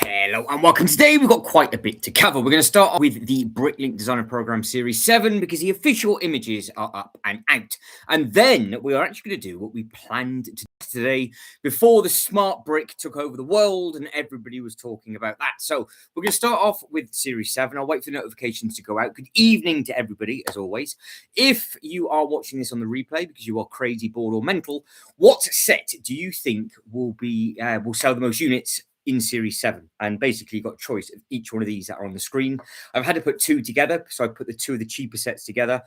Hello and welcome. Today we've got quite a bit to cover. We're going to start off with the Bricklink Designer Program Series 7 because the official images are up and out. And then we are actually going to do what we planned to do today before the smart brick took over the world and everybody was talking about that. So we're going to start off with Series 7. I'll wait for the notifications to go out. Good evening to everybody, as always. If you are watching this on the replay because you are crazy, bored or mental, what set do you think will sell the most units in Series 7? And basically you've got a choice of each one of these that are on the screen. I've had to put two together, so I put the two of the cheaper sets together.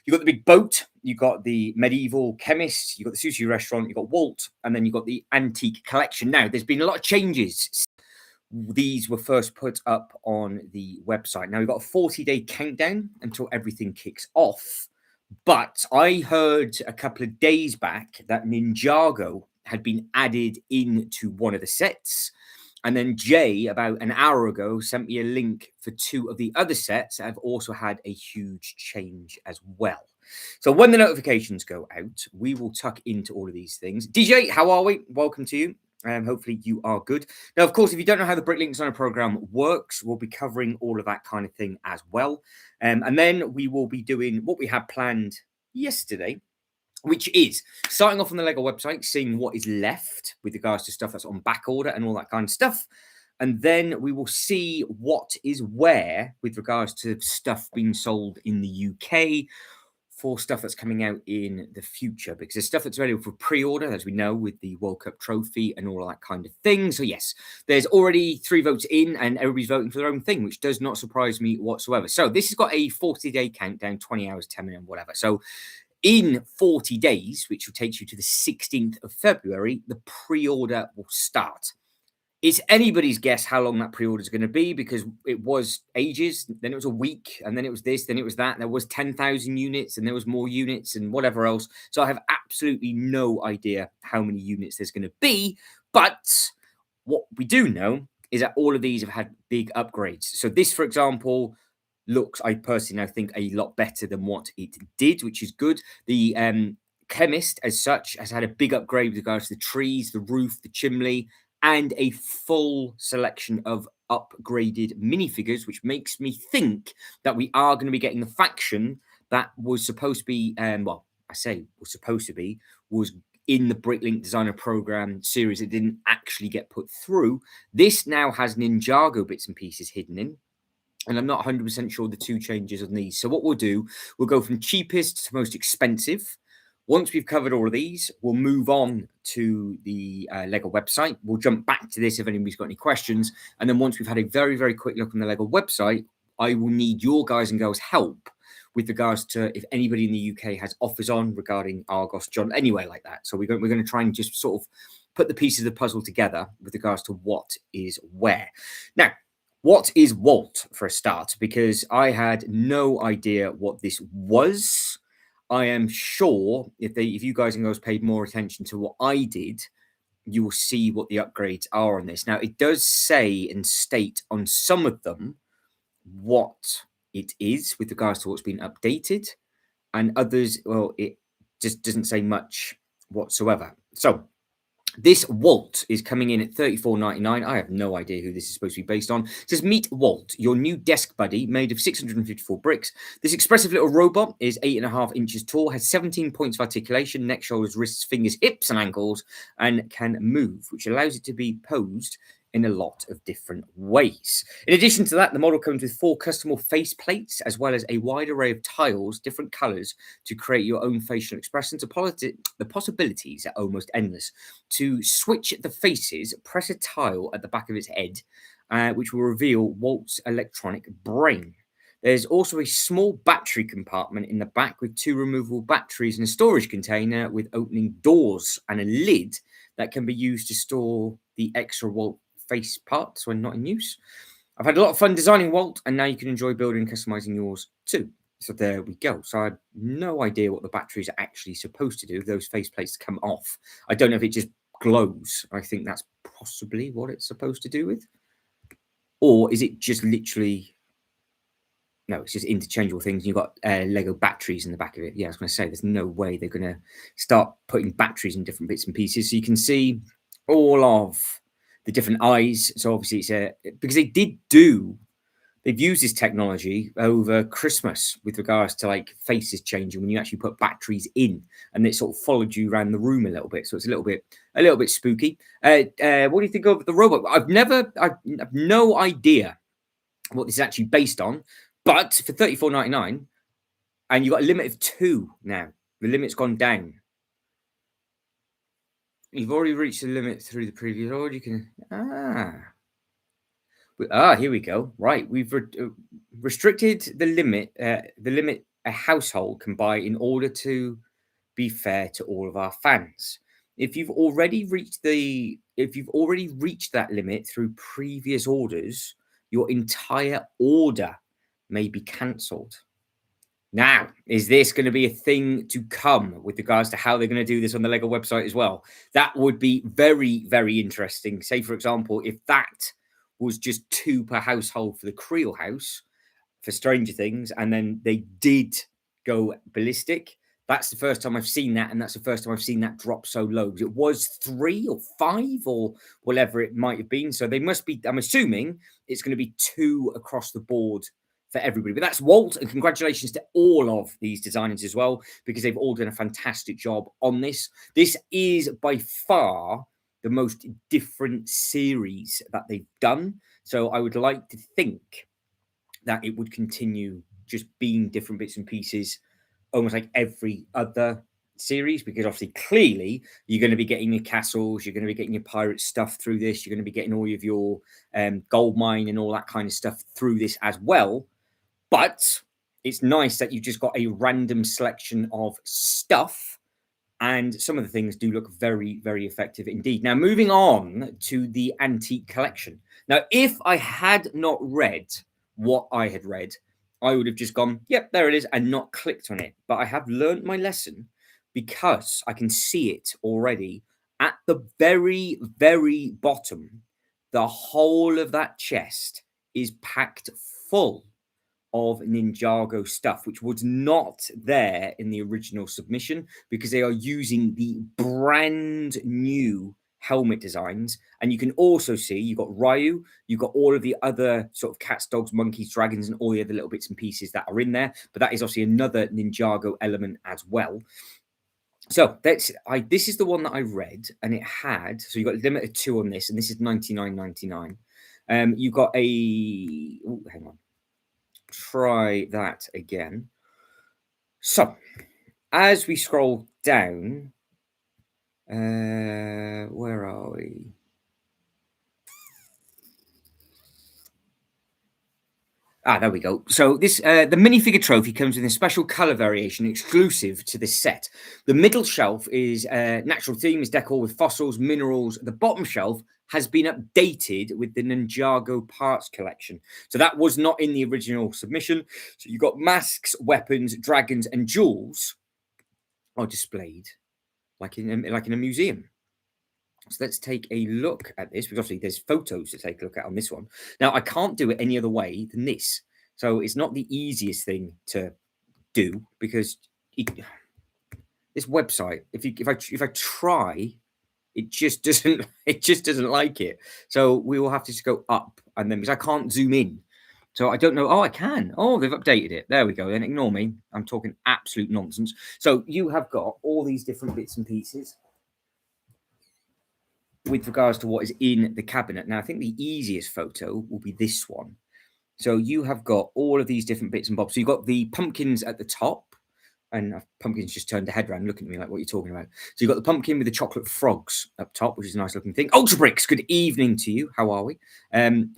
You've got the big boat, you've got the medieval chemist, you've got the sushi restaurant, you've got Walt, and then you've got the antique collection. Now, there's been a lot of changes. These were first put up on the website. Now, we've got a 40-day countdown until everything kicks off. But I heard a couple of days back that Ninjago had been added into one of the sets. And then Jay, about an hour ago, sent me a link for two of the other sets that have also had a huge change as well. So when the notifications go out, we will tuck into all of these things. DJ, how are we? Welcome to you. Hopefully you are good. Now, of course, if you don't know how the Bricklink Designer Program works, we'll be covering all of that kind of thing as well. And then we will be doing what we had planned yesterday, which is starting off on the LEGO website, seeing what is left with regards to stuff that's on back order and all that kind of stuff. And then we will see what is where with regards to stuff being sold in the UK for stuff that's coming out in the future, because there's stuff that's available for pre-order, as we know, with the World Cup trophy and all of that kind of thing. So yes, there's already 3 votes in and everybody's voting for their own thing, which does not surprise me whatsoever. So this has got a 40-day countdown, 20 hours, 10 minutes, whatever. So in 40 days, which will take you to the 16th of February, the pre-order will start. It's anybody's guess how long that pre-order is going to be, because it was ages, then it was a week, and then it was this, then it was that. There was 10,000 units, and there was more units and whatever else. So I have absolutely no idea how many units there's going to be. But what we do know is that all of these have had big upgrades. So this, for example, looks, I personally now think, a lot better than what it did, which is good. The chemist as such has had a big upgrade with regards to the trees, the roof, the chimney, and a full selection of upgraded minifigures, which makes me think that we are going to be getting the faction that was supposed to be, was in the Bricklink Designer Program series. It didn't actually get put through. This now has Ninjago bits and pieces hidden in. And I'm not 100% sure the two changes on these. So what we'll do, we'll go from cheapest to most expensive. Once we've covered all of these, we'll move on to the LEGO website. We'll jump back to this if anybody's got any questions. And then once we've had a very, very quick look on the LEGO website, I will need your guys and girls' help with regards to if anybody in the UK has offers on regarding Argos, John, anywhere like that. So we're going to try and just sort of put the pieces of the puzzle together with regards to what is where. Now, what is Walt for a start? Because I had no idea what this was. I am sure if you guys and girls paid more attention to what I did, you will see what the upgrades are on this. Now, it does say and state on some of them what it is with regards to what's been updated, and others, well, it just doesn't say much whatsoever. So this Walt is coming in at $34.99. I have no idea who this is supposed to be based on. It says, meet Walt, your new desk buddy made of 654 bricks. This expressive little robot is 8.5 inches tall, has 17 points of articulation, neck, shoulders, wrists, fingers, hips, and ankles, and can move, which allows it to be posed in a lot of different ways. In addition to that, the model comes with 4 customable face plates, as well as a wide array of tiles, different colors, to create your own facial expressions. The possibilities are almost endless. To switch the faces, press a tile at the back of its head, which will reveal Walt's electronic brain. There's also a small battery compartment in the back with 2 removable batteries and a storage container with opening doors and a lid that can be used to store the extra Walt face parts when not in use. I've had a lot of fun designing Walt, and now you can enjoy building and customizing yours too. So there we go. So I have no idea what the batteries are actually supposed to do. Those face plates come off. I don't know if it just glows. I think that's possibly what it's supposed to do with. Or is it just literally... No, it's just interchangeable things. You've got Lego batteries in the back of it. Yeah, I was going to say, there's no way they're going to start putting batteries in different bits and pieces. So you can see all of the different eyes. So obviously it's a because they've used this technology over Christmas with regards to like faces changing when you actually put batteries in, and it sort of followed you around the room a little bit. So it's a little bit spooky. What do you think of the robot? I've no idea what this is actually based on, but for 34.99, and you've got a limit of 2 now. The limit's gone down. You've already reached the limit through the previous order. You can here we go. Right, we've restricted the limit. The limit a household can buy in order to be fair to all of our fans. If you've already reached that limit through previous orders, your entire order may be cancelled. Now, is this going to be a thing to come with regards to how they're going to do this on the Lego website as well? That would be very, very interesting. Say, for example, if that was just 2 per household for the Creel house for Stranger Things, and then they did go ballistic. That's the first time I've seen that, and that's the first time I've seen that drop so low. It was 3 or 5 or whatever it might have been. So they must be, I'm assuming it's going to be 2 across the board for everybody. But that's Walt, and congratulations to all of these designers as well, because they've all done a fantastic job on this. This is by far the most different series that they've done. So I would like to think that it would continue just being different bits and pieces, almost like every other series, because obviously clearly you're going to be getting your castles, you're going to be getting your pirate stuff through this, you're going to be getting all of your gold mine and all that kind of stuff through this as well. But it's nice that you've just got a random selection of stuff, and some of the things do look very, very effective indeed. Now, moving on to the antique collection. Now, if I had not read what I had read, I would have just gone, yep, there it is, and not clicked on it. But I have learned my lesson, because I can see it already at the very, very bottom. The whole of that chest is packed full of Ninjago stuff, which was not there in the original submission, because they are using the brand new helmet designs. And you can also see you've got Ryu, you've got all of the other sort of cats, dogs, monkeys, dragons, and all the other little bits and pieces that are in there. But that is obviously another Ninjago element as well. So this is the one that I read, and it had, so you got limited 2 on this, and this is 99.99. You got hang on. Try that again. So, as we scroll down, where are we? There we go. So this the minifigure trophy comes with a special color variation exclusive to this set. The middle shelf is natural theme, is decor with fossils, minerals. The bottom shelf has been updated with the Ninjago parts collection. So that was not in the original submission. So you've got masks, weapons, dragons, and jewels are displayed like in a museum. So let's take a look at this, because obviously there's photos to take a look at on this one. Now, I can't do it any other way than this. So it's not the easiest thing to do, because this website, if I try, it just doesn't like it. So we will have to just go up, and then, because I can't zoom in. So I don't know. Oh, I can. Oh, they've updated it. There we go. Then ignore me. I'm talking absolute nonsense. So you have got all these different bits and pieces with regards to what is in the cabinet. Now, I think the easiest photo will be this one. So you have got all of these different bits and bobs. So you've got the pumpkins at the top, and pumpkins just turned their head around looking at me like, what are you talking about? So you've got the pumpkin with the chocolate frogs up top, which is a nice looking thing. Ultra Bricks, good evening to you. How are we?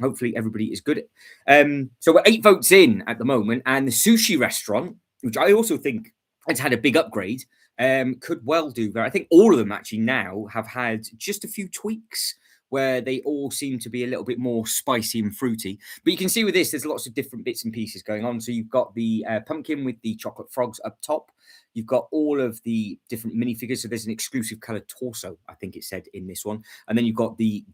Hopefully everybody is good. So we're 8 votes in at the moment, and the sushi restaurant, which I also think has had a big upgrade, could well do that. I think all of them actually now have had just a few tweaks where they all seem to be a little bit more spicy and fruity. But you can see with this, there's lots of different bits and pieces going on. So you've got the pumpkin with the chocolate frogs up top. You've got all of the different minifigures. So there's an exclusive color torso, I think it said in this one. And then you've got the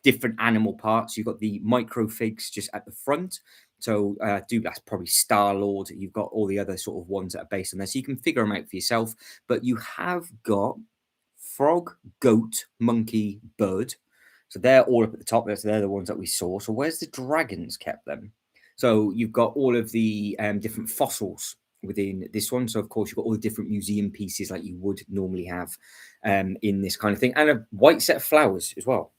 different animal parts. You've got the micro figs just at the front. So that's probably Star-Lord. You've got all the other sort of ones that are based on there. So you can figure them out for yourself. But you have got frog, goat, monkey, bird. So they're all up at the top. They're the ones that we saw. So where's the dragons kept them? So you've got all of the different fossils within this one. So of course you've got all the different museum pieces like you would normally have in this kind of thing, and a white set of flowers as well.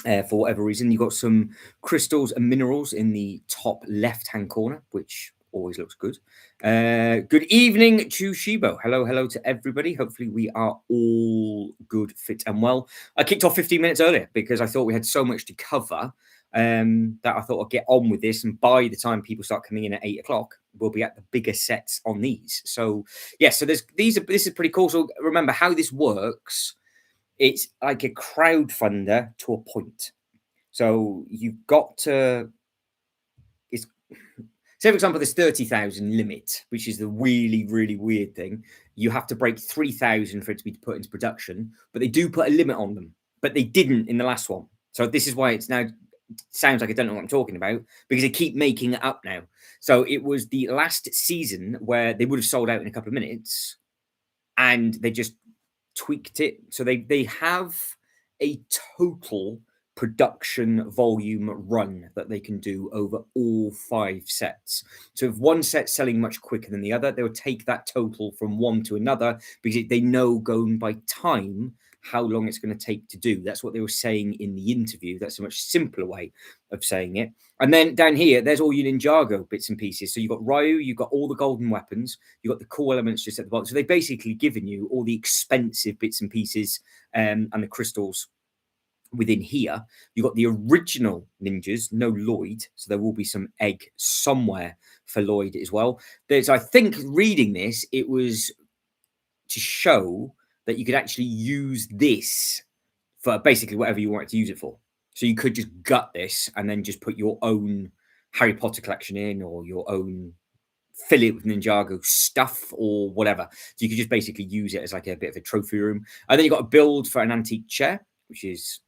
For whatever reason, you've got some crystals and minerals in the top left-hand corner, which always looks good. Good evening to Shibo. Hello to everybody. Hopefully we are all good, fit and well. I kicked off 15 minutes earlier because I thought we had so much to cover that I thought I'd get on with this. And by the time people start coming in at 8 o'clock, we'll be at the bigger sets on these. So yeah, so this is pretty cool. So remember how this works. It's like a crowdfunder to a point. So you've got to, it's, say for example, there's 30,000 limit, which is the really, really weird thing. You have to break 3,000 for it to be put into production, but they do put a limit on them, but they didn't in the last one. So this is why it's now sounds like I don't know what I'm talking about, because they keep making it up now. So it was the last season where they would have sold out in a couple of minutes and they just tweaked it. So they have a total production volume run that they can do over all 5 sets. So if one set's selling much quicker than the other, they'll take that total from one to another because they know going by time how long it's going to take to do. That's what they were saying in the interview. That's a much simpler way of saying it. And then down here, there's all your Ninjago bits and pieces. So you've got Ryu, you've got all the golden weapons, you've got the cool elements just at the bottom. So they've basically given you all the expensive bits and pieces and the crystals within here. You've got the original ninjas, no Lloyd. So there will be some egg somewhere for Lloyd as well. There's, I think, reading this, it was to show that you could actually use this for basically whatever you wanted to use it for. So you could just gut this and then just put your own Harry Potter collection in, or your own, fill it with Ninjago stuff or whatever. So you could just basically use it as like a bit of a trophy room. And then you've got a build for an antique chair, which is,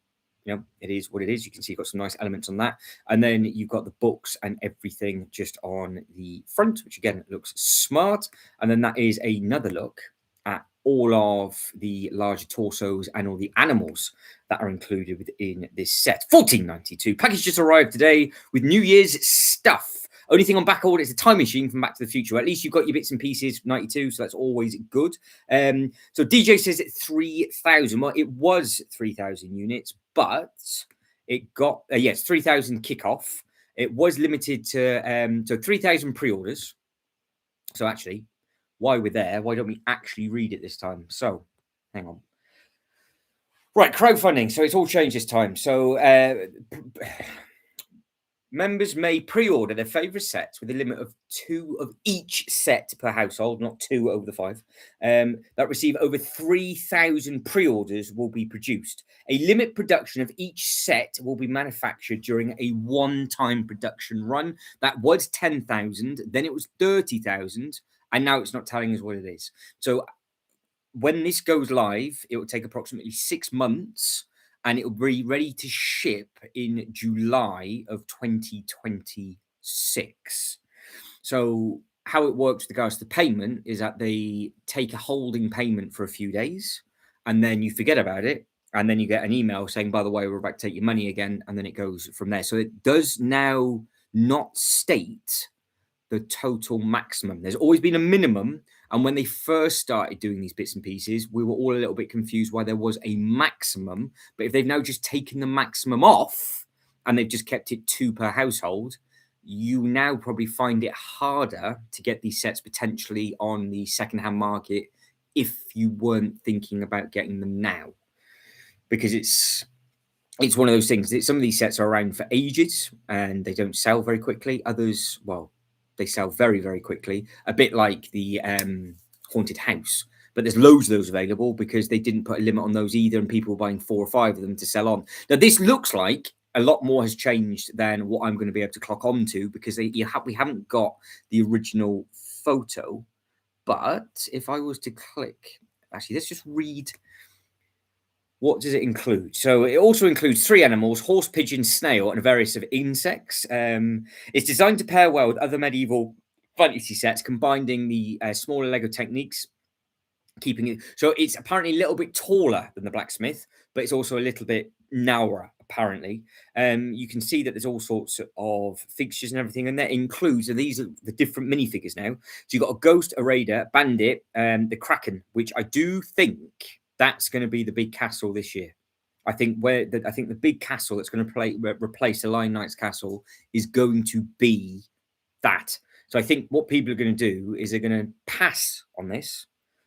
you know, it is what it is. You can see you've got some nice elements on that. And then you've got the books and everything just on the front, which again looks smart. And then that is another look at all of the larger torsos and all the animals that are included within this set. $14.92. Package just arrived today with New Year's stuff. Only thing on Backorder is the time machine from Back to the Future. At least you've got your bits and pieces, 92, so that's always good. So DJ says it 3,000. Well, it was 3,000 units, but it got, yes, 3,000 kickoff. It was limited to 3,000 pre-orders. So actually, why we're there, why don't we actually read it this time? So, hang on. Right, crowdfunding. So it's all changed this time. So members may pre-order their favourite sets with a limit of 2 of each set per household, not 2 over the 5. That receive over 3,000 pre-orders will be produced. A limit production of each set will be manufactured during a one-time production run. That was 10,000, then it was 30,000, and now it's not telling us what it is. So when this goes live, it will take approximately 6 months, and it will be ready to ship in July of 2026. So how it works with regards to payment is that they take a holding payment for a few days, and then you forget about it, and then you get an email saying, by the way, we're about to take your money again, and then it goes from there. So it does now not state the total maximum. There's always been a minimum. And when they first started doing these bits and pieces, we were all a little bit confused why there was a maximum. But if they've now just taken the maximum off and they've just kept it 2 per household, you now probably find it harder to get these sets potentially on the secondhand market if you weren't thinking about getting them now. Because it's one of those things that some of these sets are around for ages and they don't sell very quickly. Others, well, they sell very, very quickly, a bit like the Haunted House. But there's loads of those available because they didn't put a limit on those either, and people were buying 4 or 5 of them to sell on. Now, this looks like a lot more has changed than what I'm going to be able to clock on to because we haven't got the original photo. But if I was to click, actually, let's just read. What does it include? So it also includes 3 animals: horse, pigeon, snail, and a various of insects. It's designed to pair well with other medieval fantasy sets, combining the smaller Lego techniques, keeping it. So it's apparently a little bit taller than the blacksmith, but it's also a little bit Naura, apparently. You can see that there's all sorts of fixtures and everything, and that includes, and these are the different minifigures now. So you've got a Ghost, a Raider, Bandit, the Kraken, which I do think that's going to be the big castle this year. I think the big castle that's going to replace the Lion Knight's castle is going to be that. So I think what people are going to do is they're going to pass on this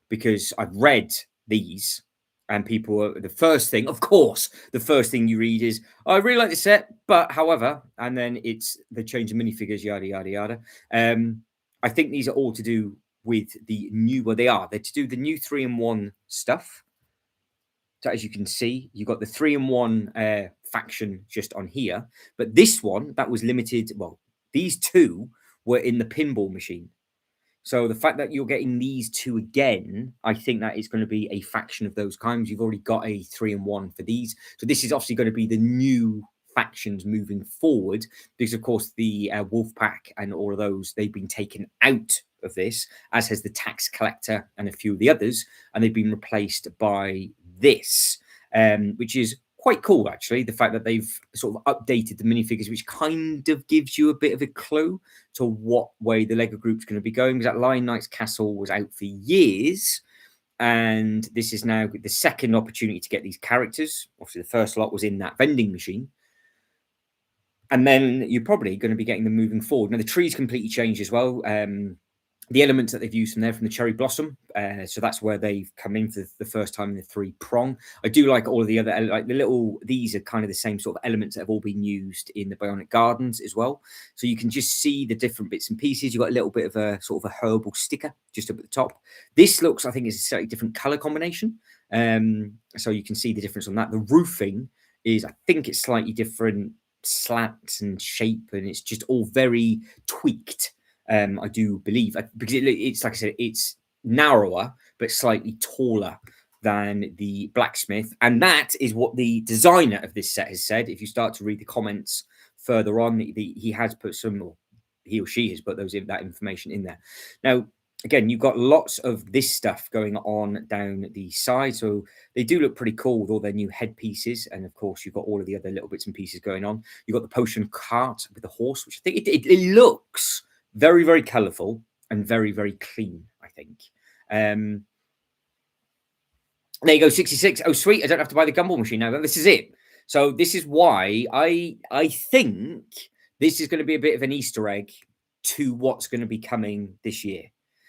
because I've read these and people are the first thing, of course, the first thing you read is, "Oh, I really like the set, but however," and then it's the change of minifigures, yada yada yada. I think these are all to do with the new. Well, they are. They're to do the new 3-in-1 stuff. So as you can see, you've got the 3-in-1 faction just on here, but this one that was limited. Well, these two were in the pinball machine. So the fact that you're getting these two again, I think that is going to be a faction of those kinds. You've already got a 3-in-1 for these. So this is obviously going to be the new factions moving forward because, of course, the Wolf Pack and all of those, they've been taken out of this, as has the Tax Collector and a few of the others, and they've been replaced by this, which is quite cool, actually. The fact that they've sort of updated the minifigures, which kind of gives you a bit of a clue to what way the Lego group's going to be going. Because that Lion Knight's castle was out for years, and this is now the second opportunity to get these characters. Obviously, the first lot was in that vending machine. And then you're probably going to be getting them moving forward. Now, the tree's completely changed as well. The elements that they've used from there from the cherry blossom. So that's where they've come in for the first time in the 3-prong. I do like all of the other, like the little, these are kind of the same sort of elements that have all been used in the Bionic Gardens as well. So you can just see the different bits and pieces. You've got a little bit of a sort of a herbal sticker just up at the top. This looks, I think, is a slightly different color combination. So you can see the difference on that. The roofing is, I think it's slightly different slats and shape, and it's just all very tweaked. I do believe because it's like I said, it's narrower but slightly taller than the blacksmith, and that is what the designer of this set has said. If you start to read the comments further on, he has put some, or he or she has put that information in there. Now, again, you've got lots of this stuff going on down the side, so they do look pretty cool with all their new headpieces, and of course, you've got all of the other little bits and pieces going on. You've got the potion cart with the horse, which I think it looks very, very colourful and very, very clean, I think. There you go, 66. Oh, sweet. I don't have to buy the gumball machine now. This is it. So this is why I think this is going to be a bit of an Easter egg to what's going to be coming this year.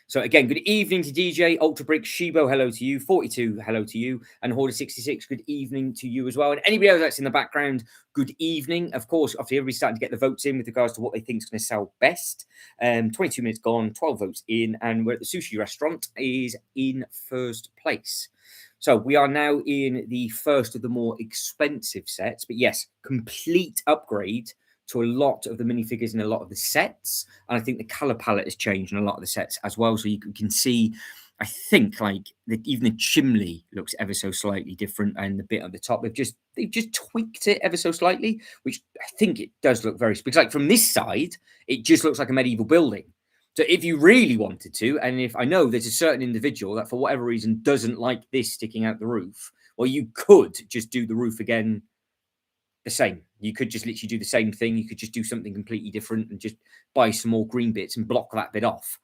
So again, good evening to DJ, Ultra Brick, Shibo, hello to you, 42, hello to you, and Hoarder 66, good evening to you as well. And anybody else that's in the background, good evening. Of course, obviously everybody's starting to get the votes in with regards to what they think is going to sell best. 22 minutes gone, 12 votes in, and we're at the sushi restaurant is in first place. So we are now in the first of the more expensive sets, but yes, complete upgrade to a lot of the minifigures and a lot of the sets. And I think the color palette has changed in a lot of the sets as well. So you can see, I think, like even the chimney looks ever so slightly different, and the bit at the top they've just tweaked it ever so slightly, which I think it does look very, because like from this side it just looks like a medieval building. So if you really wanted to, and if I know there's a certain individual that for whatever reason doesn't like this sticking out the roof, well, you could just do the roof again the same. You could just literally do the same thing. You could just do something completely different and just buy some more green bits and block that bit off.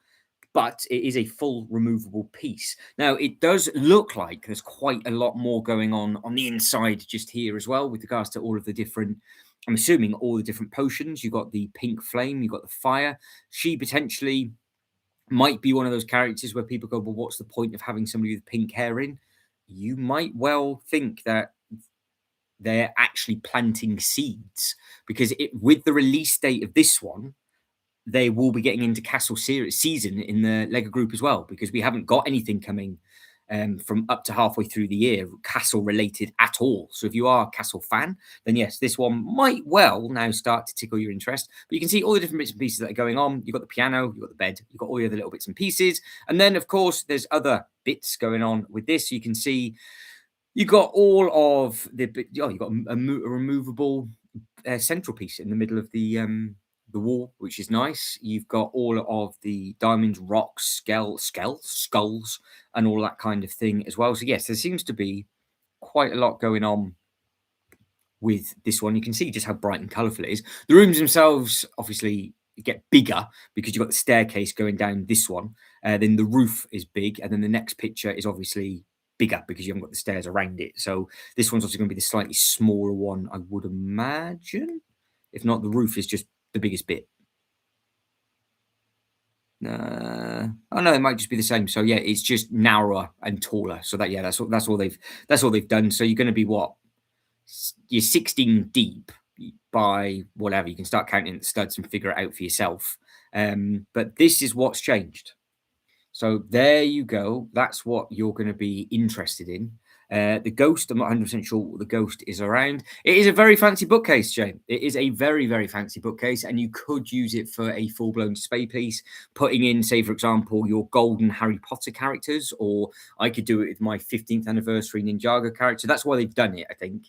But it is a full removable piece. Now, it does look like there's quite a lot more going on the inside just here as well with regards to all of the different, I'm assuming all the different potions. You've got the pink flame, you've got the fire. She potentially might be one of those characters where people go, well, what's the point of having somebody with pink hair in? You might well think that they're actually planting seeds, because with the release date of this one, they will be getting into Castle season in the Lego group as well, because we haven't got anything coming from up to halfway through the year Castle related at all. So if you are a Castle fan, then yes, this one might well now start to tickle your interest. But you can see all the different bits and pieces that are going on. You've got the piano, you've got the bed, you've got all the other little bits and pieces. And then, of course, there's other bits going on with this. You can see you've got all of the, you've got a removable central piece in the middle of the wall, which is nice. You've got all of the diamonds, rocks, skulls, and all that kind of thing as well. So yes, there seems to be quite a lot going on with this one. You can see just how bright and colourful it is. The rooms themselves obviously get bigger because you've got the staircase going down this one. Then the roof is big, and then the next picture is obviously bigger because you haven't got the stairs around it. So this one's obviously going to be the slightly smaller one, I would imagine. If not, the roof is just the biggest bit. Oh no, it might just be the same. So yeah, it's just narrower and taller. So that, yeah, that's all they've done. So you're going to be what, you're 16 deep by whatever. You can start counting the studs and figure it out for yourself. But this is what's changed. So there you go. That's what you're going to be interested in. The ghost, I'm not 100% sure what the ghost is around. It is a very fancy bookcase, Jane. It is a very, very fancy bookcase, and you could use it for a full-blown display piece, putting in, say, for example, your golden Harry Potter characters, or I could do it with my 15th anniversary Ninjago character. That's why they've done it, I think.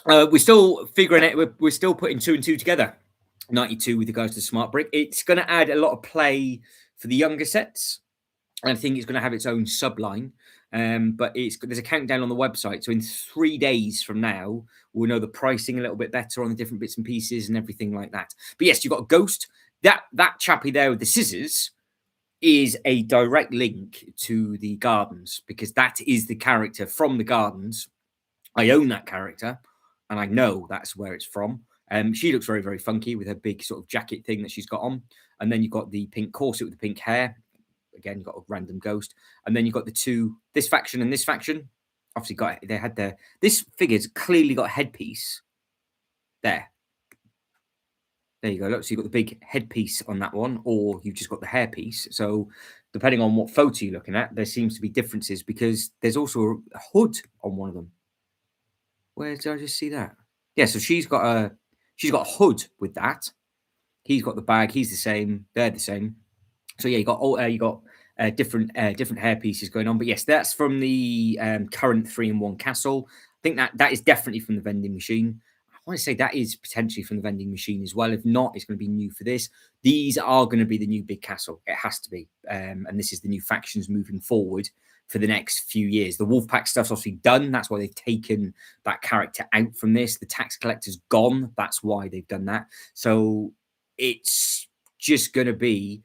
We're still figuring it. We're still putting two and two together. 92 with regards to smart brick. It's going to add a lot of play for the younger sets. And I think it's going to have its own subline. But there's a countdown on the website. So in 3 days from now, we'll know the pricing a little bit better on the different bits and pieces and everything like that. But yes, you've got a ghost. That chappie there with the scissors is a direct link to the gardens, because that is the character from the gardens. I own that character, and I know that's where it's from. She looks very, very funky with her big sort of jacket thing that she's got on. And then you've got the pink corset with the pink hair. Again, you've got a random ghost. And then you've got the two, this faction and this faction. Obviously, this figure's clearly got a headpiece there. There you go. Look, so you've got the big headpiece on that one, or you've just got the hairpiece. So depending on what photo you're looking at, there seems to be differences, because there's also a hood on one of them. Where did I just see that? Yeah, so she's got a hood with that. He's got the bag. He's the same. They're the same. So yeah, you got different hair pieces going on. But yes, that's from the current 3-in-1 castle. I think that is definitely from the vending machine. I want to say that is potentially from the vending machine as well. If not, it's going to be new for this. These are going to be the new big castle. It has to be. And this is the new factions moving forward for the next few years. The Wolfpack stuff's obviously done. That's why they've taken that character out from this. The tax collector's gone. That's why they've done that. So it's just going to be,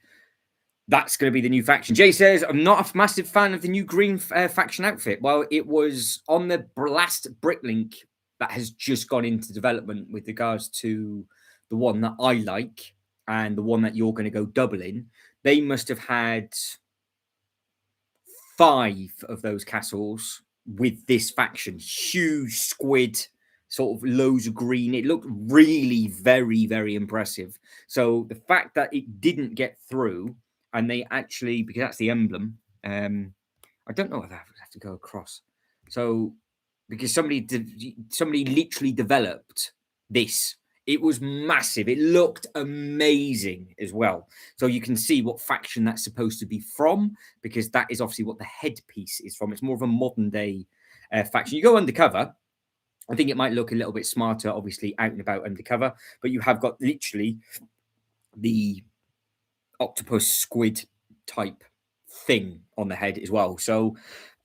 that's going to be the new faction. Jay says, I'm not a massive fan of the new green faction outfit. Well, it was on the last Bricklink that has just gone into development with regards to the one that I like and the one that you're going to go double in. They must have had 5 of those castles with this faction. Huge squid, sort of loads of green. It looked really very, very impressive. So the fact that it didn't get through, and they actually, because that's the emblem, I don't know if I have to go across. So because somebody literally developed this. It was massive. It looked amazing as well. So you can see what faction that's supposed to be from, because that is obviously what the headpiece is from. It's more of a modern day faction. You go undercover. I think it might look a little bit smarter, obviously, out and about undercover. But you have got literally the octopus squid type thing on the head as well. So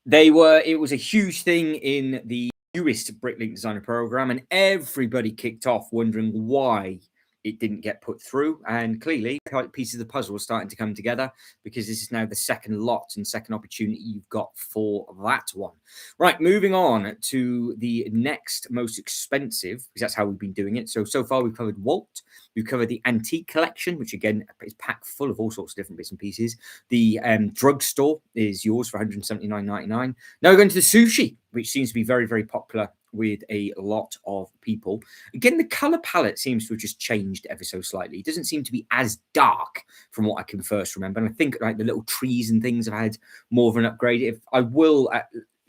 it was a huge thing in the newest Bricklink designer program, and everybody kicked off wondering why it didn't get put through. And clearly, pieces of the puzzle are starting to come together, because this is now the second lot and second opportunity you've got for that one. Right, moving on to the next most expensive, because that's how we've been doing it. So far we've covered Walt, we've covered the antique collection, which again is packed full of all sorts of different bits and pieces. The drugstore is yours for $179.99. Now we're going to the sushi, which seems to be very, very popular with a lot of people. Again, the color palette seems to have just changed ever so slightly. It doesn't seem to be as dark from what I can first remember. And I think like the little trees and things have had more of an upgrade. If I will,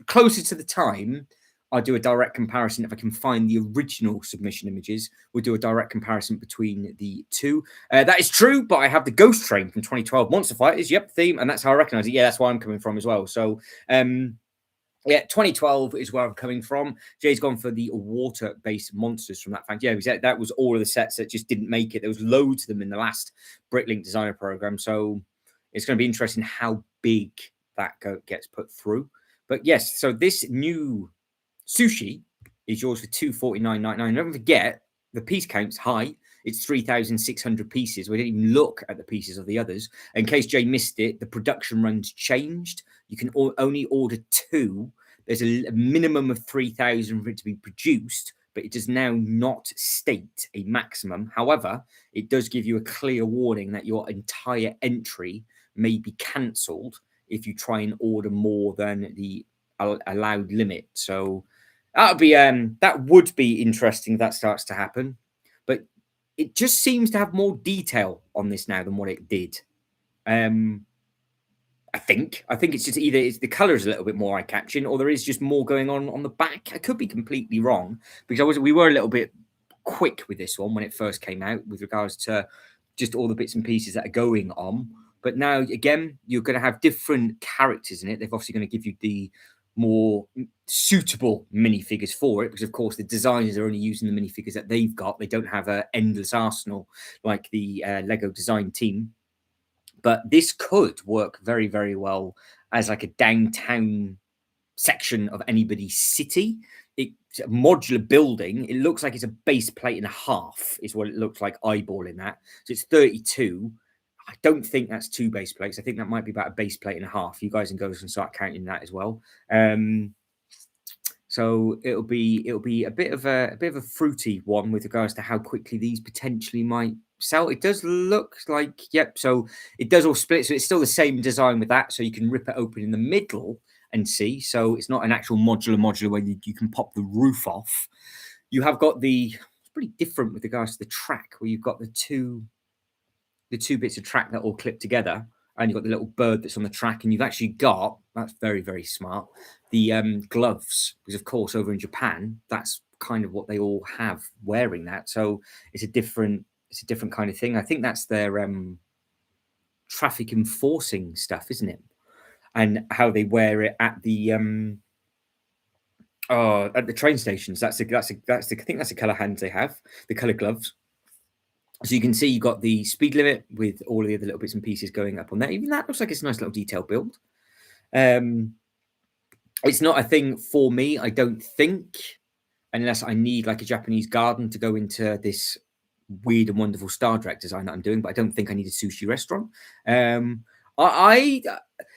closer to the time, I'll do a direct comparison. If I can find the original submission images, we'll do a direct comparison between the two. That is true, but I have the Ghost Train from 2012 Monster Fighters. Yep, theme, and that's how I recognize it. Yeah, that's where I'm coming from as well. So, yeah, 2012 is where I'm coming from. Jay's gone for the water-based monsters from that fact. Yeah, that was all of the sets that just didn't make it. There was loads of them in the last Bricklink designer program. So it's going to be interesting how big that gets put through. But yes, so this new sushi is yours for 249.99. Don't forget the piece count's high. It's 3,600 pieces. We didn't even look at the pieces of the others. In case Jay missed it, the production run's changed. You can only order 2. There's a minimum of 3,000 for it to be produced, but it does now not state a maximum. However, it does give you a clear warning that your entire entry may be cancelled if you try and order more than the allowed limit. So that would be interesting if that starts to happen. But it just seems to have more detail on this now than what it did. I think it's just either it's the color is a little bit more eye catching, or there is just more going on the back. I could be completely wrong because we were a little bit quick with this one when it first came out with regards to just all the bits and pieces that are going on. But now again, you're going to have different characters in it. They're obviously going to give you the more suitable minifigures for it because, of course, the designers are only using the minifigures that they've got. They don't have an endless arsenal like the Lego design team. But this could work very, very well as like a downtown section of anybody's city. It's a modular building. It looks like it's a base plate and a half is what it looks like eyeballing that. So it's 32. I don't think that's 2 base plates. I think that might be about a base plate and a half. You guys can start counting that as well. So it'll be a bit of a fruity one with regards to how quickly these potentially might sell. It does look like, yep. So it does all split. So it's still the same design with that. So you can rip it open in the middle and see. So it's not an actual modular where you can pop the roof off. You have got it's pretty different with regards to the track where you've got the two bits of track that all clip together, and you've got the little bird that's on the track, and you've actually got, that's very, very smart, the gloves, because of course over in Japan that's kind of what they all have wearing that. So it's a different kind of thing. I think that's their traffic enforcing stuff, isn't it? And how they wear it at the train stations. I think that's the color hands they have, the color gloves. So you can see you've got the speed limit with all of the other little bits and pieces going up on there. Even that looks like it's a nice little detail build. It's not a thing for me, I don't think, unless I need like a Japanese garden to go into this weird and wonderful Star Trek design that I'm doing. But I don't think I need a sushi restaurant.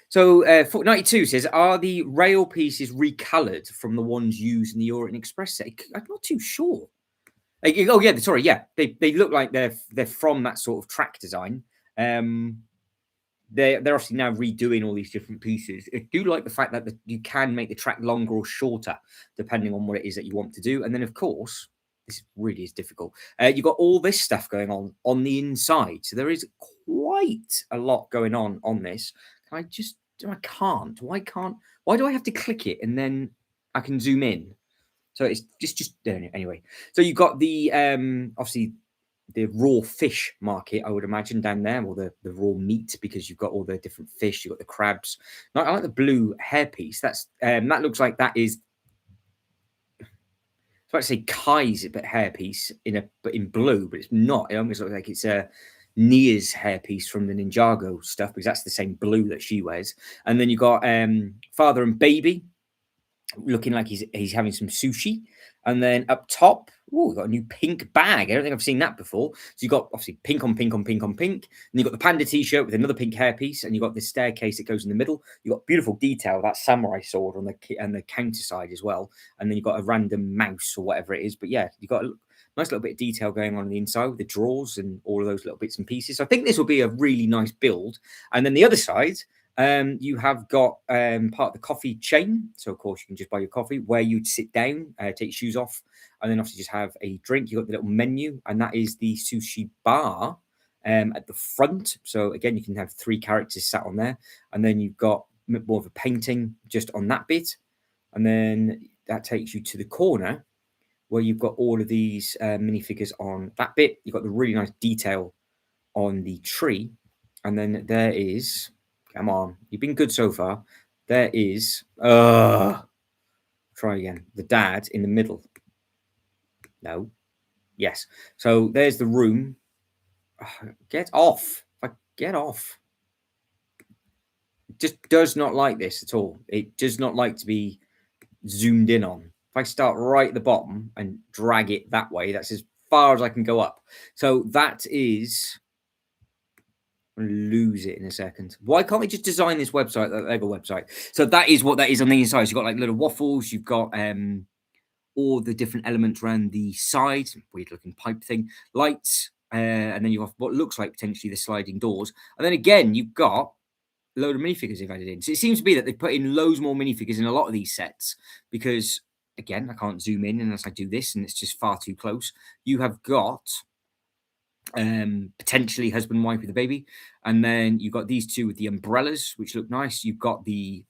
So 92 says, are the rail pieces recolored from the ones used in the Orient Express set? I'm not too sure. Oh yeah, sorry, yeah. They look like they're from that sort of track design. They're obviously now redoing all these different pieces. I do like the fact that you can make the track longer or shorter depending on what it is that you want to do. And then of course, this really is difficult. You've got all this stuff going on the inside, so there is quite a lot going on this. I can't. Why do I have to click it and then I can zoom in? So it's just anyway. So you've got the obviously the raw fish market, I would imagine, down there, or the raw meat, because you've got all the different fish. You've got the crabs. Now, I like the blue hairpiece. That looks like that is. I was about to say Kai's but hairpiece but in blue, but it's not. It almost looks like it's a Nia's hairpiece from the Ninjago stuff, because that's the same blue that she wears. And then you've got father and baby, looking like he's having some sushi. And then up top, we've got a new pink bag. I don't think I've seen that before. So you've got obviously pink on pink on pink on pink. And you've got the panda t-shirt with another pink hairpiece. And you've got this staircase that goes in the middle. You've got beautiful detail, that samurai sword on the counter side as well. And then you've got a random mouse or whatever it is. But yeah, you've got a nice little bit of detail going on the inside with the drawers and all of those little bits and pieces. So I think this will be a really nice build. And then the other side, you have got part of the coffee chain. So, of course, you can just buy your coffee where you'd sit down, take your shoes off, and then obviously just have a drink. You've got the little menu, and that is the sushi bar at the front. So, again, you can have 3 characters sat on there. And then you've got more of a painting just on that bit. And then that takes you to the corner where you've got all of these minifigures on that bit. You've got the really nice detail on the tree. And then there is... Come on, you've been good so far. There is, try again. The dad in the middle. No, yes. So there's the room. Get off! Get off! just does not like this at all. It does not like to be zoomed in on. If I start right at the bottom and drag it that way, that's as far as I can go up. So that is, I'm gonna lose it in a second. Why can't we just design this website, that Lego website? So that is what that is on the inside. So you've got like little waffles, you've got all the different elements around the side, weird looking pipe thing, lights, and then you have what looks like potentially the sliding doors. And then again, you've got a load of minifigures they've added in. So it seems to be that they've put in loads more minifigures in a lot of these sets because, again, I can't zoom in unless I do this and it's just far too close. You have got potentially husband and wife with a baby. And then you've got these two with the umbrellas, which look nice. You've got the,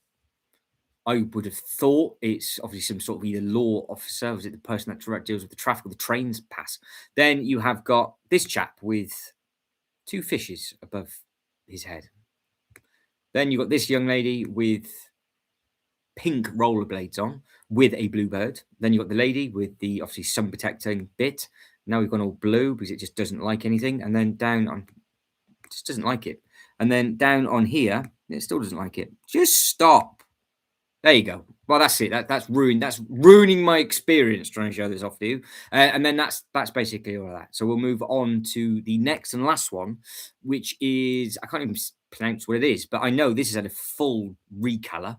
I would have thought it's obviously some sort of either law officer, or is it the person that deals with the traffic or the trains pass? Then you have got this chap with two fishes above his head. Then you've got this young lady with pink rollerblades on with a bluebird. Then you've got the lady with the obviously sun protecting bit. Now we've gone all blue because it just doesn't like anything. And then down on, just doesn't like it. And then down on here, it still doesn't like it. Just stop. There you go. Well, that's it. That's ruined. That's ruining my experience trying to show this off to you. And then that's basically all of that. So we'll move on to the next and last one, which is, I can't even pronounce what it is, but I know this has had a full recolor.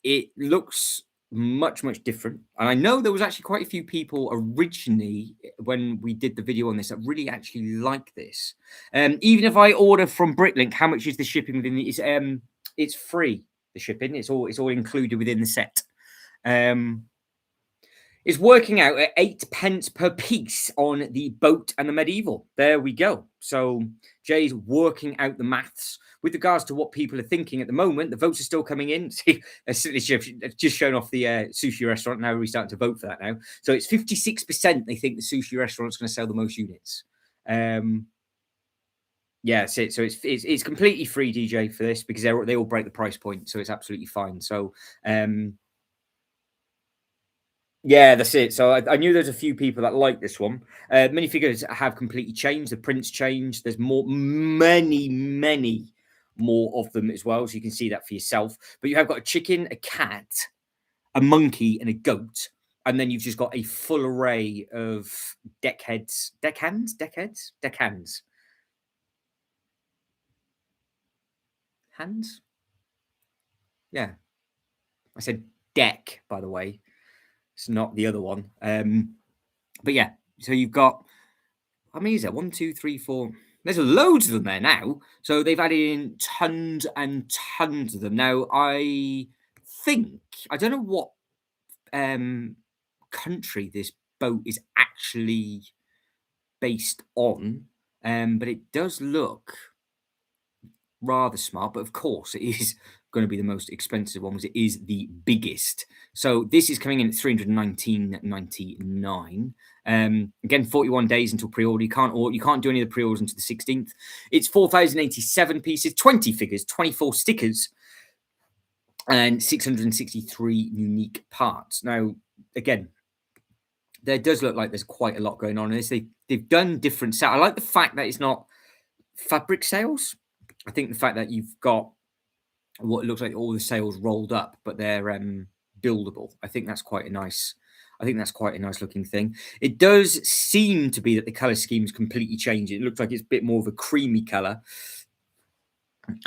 It looks much different, and I know there was actually quite a few people originally when we did the video on this that really actually like this. Even if I order from Bricklink, how much is the shipping within the? It's free. The shipping, it's all included within the set. It's working out at 8p per piece on the boat and the medieval. There we go. So Jay's working out the maths with regards to what people are thinking at the moment. The votes are still coming in. See, it's just shown off the sushi restaurant. Now we're starting to vote for that now. So it's 56% they think the sushi restaurant's going to sell the most units. Yeah, that's it. So it's completely free, DJ, for this because they all break the price point. So it's absolutely fine. So yeah, that's it. So I knew there's a few people that like this one. Minifigures have completely changed. The prints changed. There's many more of them as well. So you can see that for yourself. But you have got a chicken, a cat, a monkey, and a goat. And then you've just got a full array of deckhands. Hands? Yeah. I said deck, by the way. It's not the other one. But yeah, so you've got, how many is there? 1, 2, 3, 4. There's loads of them there now. So they've added in tons and tons of them. Now, I think, I don't know what country this boat is actually based on, but it does look rather smart. But of course, it is going to be the most expensive one because it is the biggest. So this is coming in at $319.99. Again, 41 days until pre-order. You can't do any of the pre-orders until the 16th. It's 4,087 pieces, 20 figures, 24 stickers, and 663 unique parts. Now, again, there does look like there's quite a lot going on in this. They've done different sales. I like the fact that it's not fabric sales. I think the fact that you've got what looks like all the sales rolled up, but they're buildable. I think that's quite a nice looking thing. It does seem to be that the color scheme is completely changed. It looks like it's a bit more of a creamy color.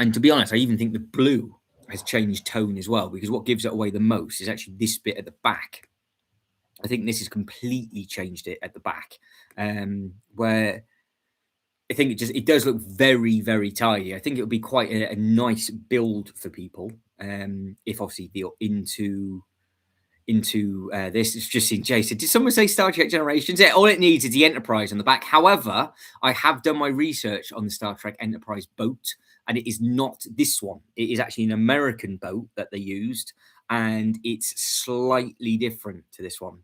And to be honest, I even think the blue has changed tone as well, because what gives it away the most is actually this bit at the back. I think this has completely changed it at the back, where I think it does look very tidy. I think it would be quite a nice build for people, if obviously they're into this. It's just seen Jason. Did someone say Star Trek Generations? Yeah, all it needs is the Enterprise on the back. However, I have done my research on the Star Trek Enterprise boat, and it is not this one. It is actually an American boat that they used, and it's slightly different to this one.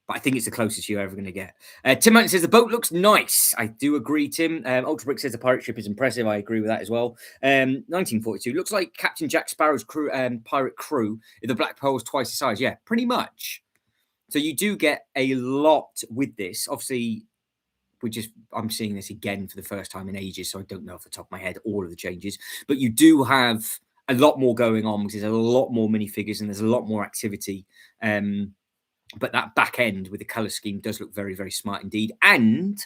But I think it's the closest you're ever going to get. Tim Martin says the boat looks nice. I do agree, Tim. Ultra Brick says the pirate ship is impressive. I agree with that as well. 1942 looks like Captain Jack Sparrow's crew, pirate crew. If the Black Pearl's twice the size, yeah, pretty much. So you do get a lot with this. Obviously, I'm seeing this again for the first time in ages, so I don't know off the top of my head all of the changes. But you do have a lot more going on because there's a lot more minifigures and there's a lot more activity. But that back end with the color scheme does look very, very smart indeed. And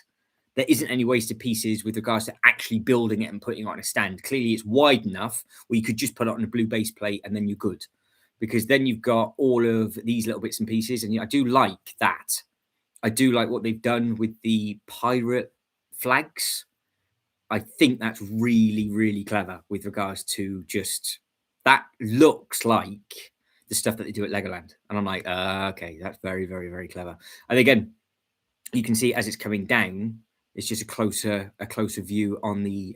there isn't any wasted pieces with regards to actually building it and putting it on a stand. Clearly, it's wide enough where you could just put it on a blue base plate and then you're good. Because then you've got all of these little bits and pieces. And I do like that. I do like what they've done with the pirate flags. I think that's really, really clever with regards to just that looks like the stuff that they do at Legoland. And I'm like, okay, that's very, very, very clever. And again, you can see as it's coming down, it's just a closer view on the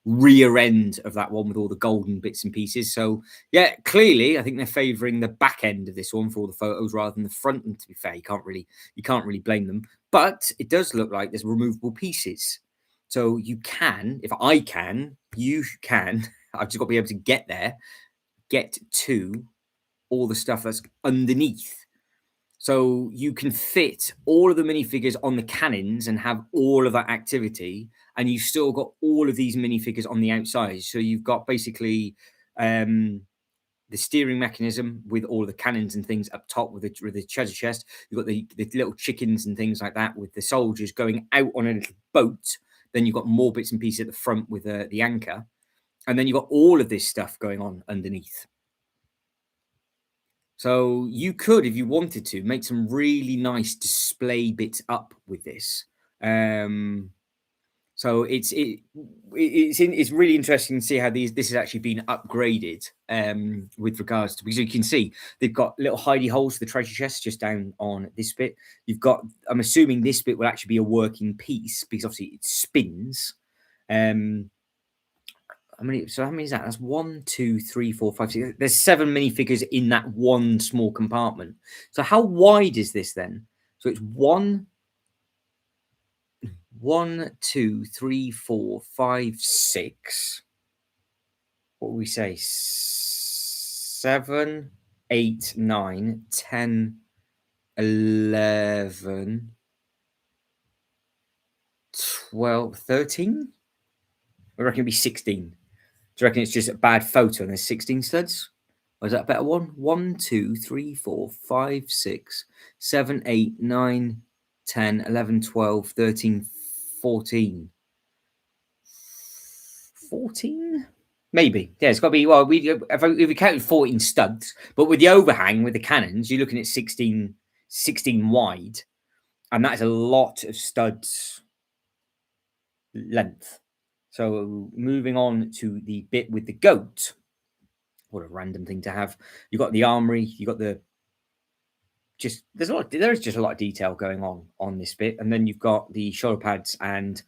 rear end of that one with all the golden bits and pieces. So yeah, clearly I think they're favoring the back end of this one for all the photos rather than the front. And to be fair, you can't really blame them. But it does look like there's removable pieces. So you can, if I can, you can. I've just got to be able to get to all the stuff that's underneath. So you can fit all of the minifigures on the cannons and have all of that activity, and you've still got all of these minifigures on the outside. So you've got basically the steering mechanism with all of the cannons and things up top with the treasure chest. You've got the little chickens and things like that with the soldiers going out on a little boat. Then you've got more bits and pieces at the front with the anchor. And then you've got all of this stuff going on underneath. So you could, if you wanted to, make some really nice display bits up with this. So it's really interesting to see how this has actually been upgraded with regards to, because you can see they've got little hidey holes for the treasure chest just down on this bit. You've got, I'm assuming this bit will actually be a working piece because obviously it spins. How many is that? That's 1, 2, 3, 4, 5, 6. There's 7 minifigures in that one small compartment. So how wide is this then? So it's 1, 2, 3, 4, 5, 6. What would we say? 7, 8, 9, 10, 11, 12, 13? I reckon it'd be 16. Do you reckon it's just a bad photo and there's 16 studs? Or is that a better one? 1, 2, 3, 4, 5, 6, 7, 8, 9, 10, 11, 12, 13, 14. 14? Maybe. Yeah, it's got to be, well, if we counted 14 studs, but with the overhang, with the cannons, you're looking at 16 wide. And that is a lot of studs length. So moving on to the bit with the goat. What a random thing to have. You've got the armory, you got there is just a lot of detail going on this bit. And then you've got the shoulder pads and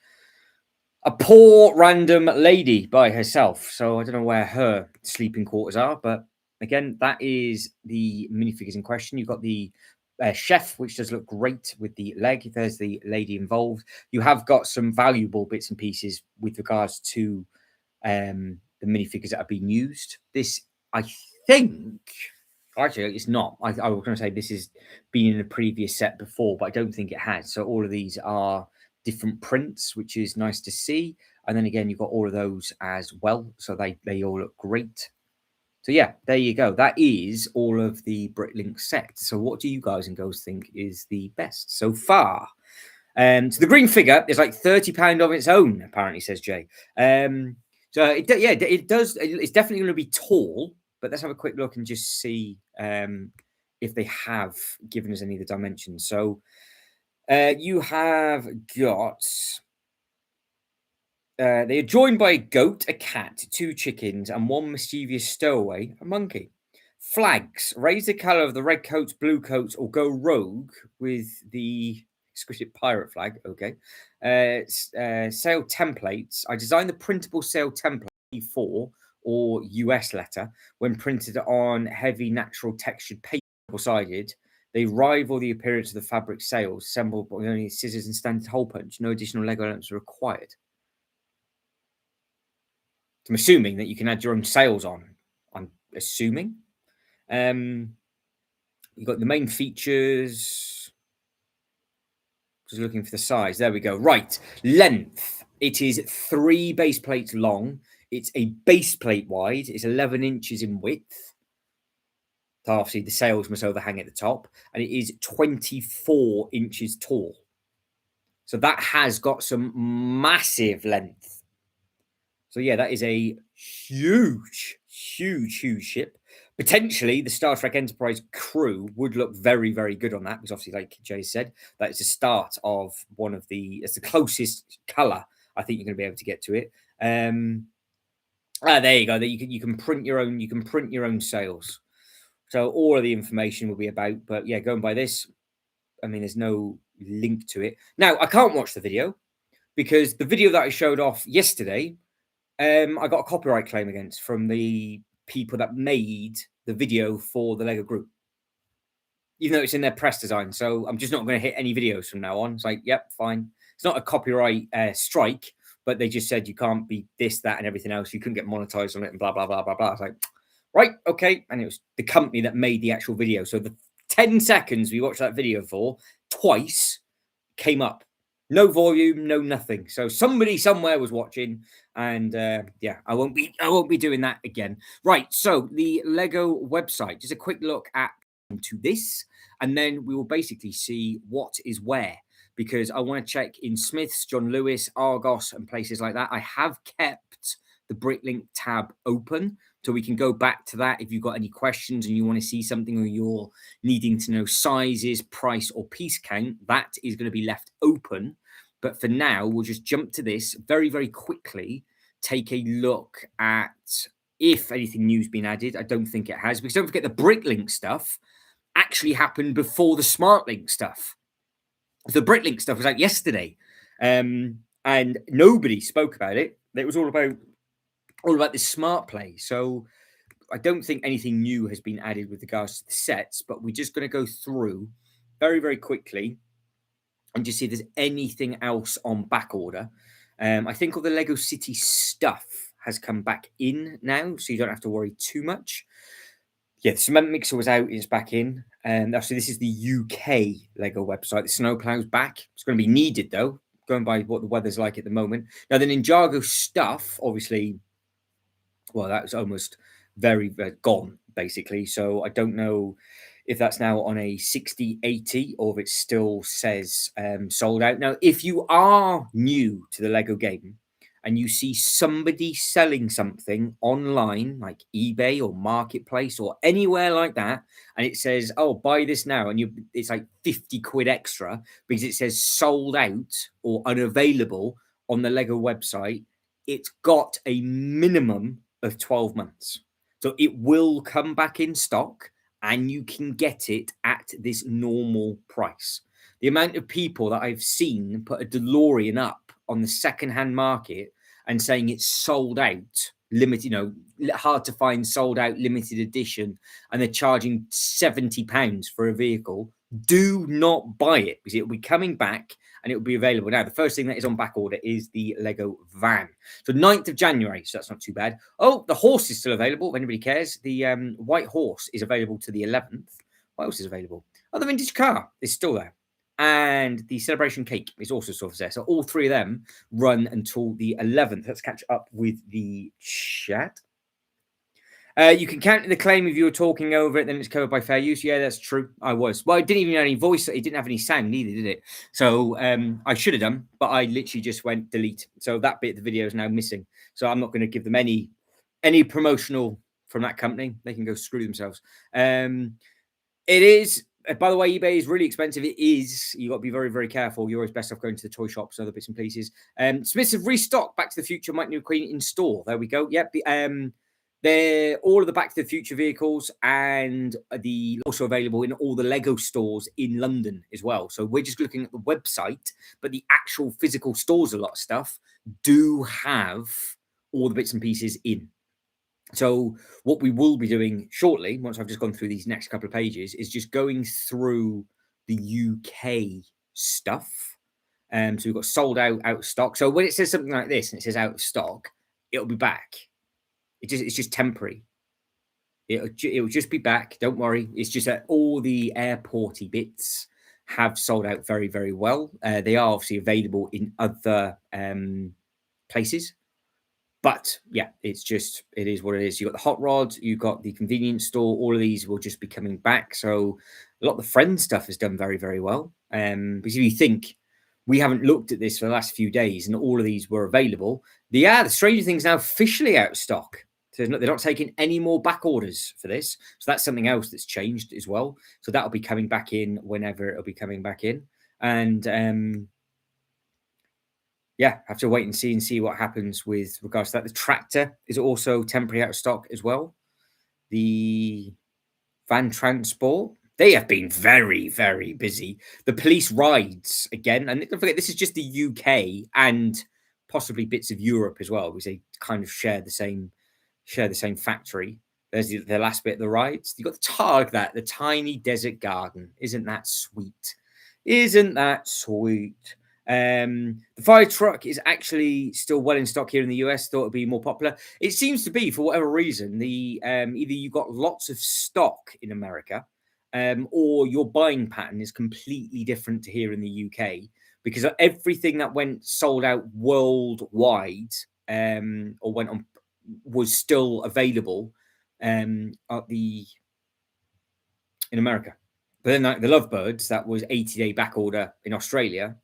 a poor random lady by herself. So I don't know where her sleeping quarters are, but again, that is the minifigures in question. You've got the chef, which does look great with the leg. There's the lady involved. You have got some valuable bits and pieces with regards to the minifigures that have been used. This, I think, actually, it's not. I was going to say this has been in a previous set before, but I don't think it has. So all of these are different prints, which is nice to see. And then again, you've got all of those as well. So they all look great. So yeah, there you go. That is all of the Bricklink sets. So what do you guys and girls think is the best so far? So the green figure is like £30 of its own, apparently, says Jay. So it does. It's definitely going to be tall, but let's have a quick look and just see if they have given us any of the dimensions. So you have got. They are joined by a goat, a cat, 2 chickens, and 1 mischievous stowaway, a monkey. Flags: raise the colour of the red coats, blue coats, or go rogue with the exquisite pirate flag. Okay. Sale templates. I designed the printable sale template E4 or US letter when printed on heavy natural textured paper, double-sided. They rival the appearance of the fabric sails, assembled by only scissors and standard hole punch. No additional Lego elements are required. I'm assuming that you can add your own sails on. I'm assuming. You've got the main features. Just looking for the size. There we go. Right. Length. It is 3 base plates long. It's a base plate wide. It's 11 inches in width. So obviously, the sails must overhang at the top. And it is 24 inches tall. So that has got some massive length. So yeah, that is a huge, huge, huge ship. Potentially, the Star Trek Enterprise crew would look very, very good on that because obviously, like Jay said, that is the start of one of the. It's the closest color I think you're going to be able to get to it. There you go. That you can print your own. You can print your own sails. So all of the information will be about. But yeah, going by this, I mean, there's no link to it. Now I can't watch the video because the video that I showed off yesterday I got a copyright claim against from the people that made the video for the Lego group. Even though it's in their press design. So I'm just not going to hit any videos from now on. It's like, yep, fine. It's not a copyright strike, but they just said you can't be this, that, and everything else. You couldn't get monetized on it and blah, blah, blah, blah, blah. It's like, right, okay. And it was the company that made the actual video. So the 10 seconds we watched that video for twice came up. No volume, no nothing. So somebody somewhere was watching, and yeah, I won't be doing that again. Right. So the Lego website. Just a quick look at to this, and then we will basically see what is where. Because I want to check in Smith's, John Lewis, Argos, and places like that. I have kept the Bricklink tab open, so we can go back to that if you've got any questions and you want to see something, or you're needing to know sizes, price, or piece count. That is going to be left open. But for now, we'll just jump to this very, very quickly. Take a look at if anything new's been added. I don't think it has, because don't forget the Bricklink stuff actually happened before the SmartLink stuff. The Bricklink stuff was out yesterday, and nobody spoke about it. It was all about this smart play. So I don't think anything new has been added with regards to the sets, but we're just going to go through very, very quickly and just see if there's anything else on Backorder. I think all the Lego City stuff has come back in now, so you don't have to worry too much. Yeah, the cement mixer was out, it's back in. Actually, this is the UK Lego website. The snowplow's back. It's going to be needed, though, going by what the weather's like at the moment. Now, the Ninjago stuff, obviously, well, that was almost very gone, basically. So I don't know if that's now on a 60/80 or if it still says sold out. Now, if you are new to the Lego game and you see somebody selling something online, like eBay or Marketplace or anywhere like that, and it says, oh, buy this now, and it's like 50 quid extra because it says sold out or unavailable on the Lego website, it's got a minimum of 12 months. So it will come back in stock and you can get it at this normal price. The amount of people that I've seen put a DeLorean up on the secondhand market and saying it's sold out, limited, hard to find, sold out, limited edition, and they're charging £70 for a vehicle. Do not buy it because it will be coming back and it will be available. Now, the first thing that is on back order is the Lego van. So 9th of January, so that's not too bad. Oh, the horse is still available if anybody cares. The white horse is available to the 11th. What else is available? Oh, the vintage car is still there. And the celebration cake is also still there. So all three of them run until the 11th. Let's catch up with the chat. You can counter the claim if you were talking over it, then it's covered by fair use. Yeah, that's true. I was. Well, it didn't even have any voice. It didn't have any sound either, did it? So I should have done, but I literally just went delete. So that bit of the video is now missing. So I'm not going to give them any promotional from that company. They can go screw themselves. It is. By the way, eBay is really expensive. It is. You've got to be very, very careful. You're always best off going to the toy shops and other bits and pieces. Smiths have restocked Back to the Future Mike New Queen in store. There we go. Yep. They're all of the Back to the Future vehicles, and the also available in all the Lego stores in London as well. So we're just looking at the website, but the actual physical stores, a lot of stuff do have all the bits and pieces in. So what we will be doing shortly, once I've just gone through these next couple of pages, is just going through the UK stuff. So we've got sold out of stock. So when it says something like this and it says out of stock, it'll be back. It's just temporary. It'll just be back. Don't worry. It's just all the airporty bits have sold out very, very well. They are obviously available in other places. But yeah, it is what it is. You've got the hot rod, you've got the convenience store, all of these will just be coming back. So a lot of the friend stuff has done very, very well. Because if you think we haven't looked at this for the last few days and all of these were available, the Stranger Things now officially out of stock. So they're not taking any more back orders for this. So that's something else that's changed as well. So that'll be coming back in whenever it'll be coming back in. And yeah, have to wait and see what happens with regards to that. The tractor is also temporarily out of stock as well. The van transport, they have been very, very busy. The police rides again, and don't forget this is just the UK and possibly bits of Europe as well, because they kind of share the same factory. There's the last bit of the rides. You got the Targ, the tiny desert garden. Isn't that sweet? Isn't that sweet? The fire truck is actually still well in stock here in the US. Thought it'd be more popular. It seems to be, for whatever reason, the either you got lots of stock in America, or your buying pattern is completely different to here in the UK, because everything that went sold out worldwide, or went on, was still available at the in America. But then like the Lovebirds, that was 80-day back order in Australia.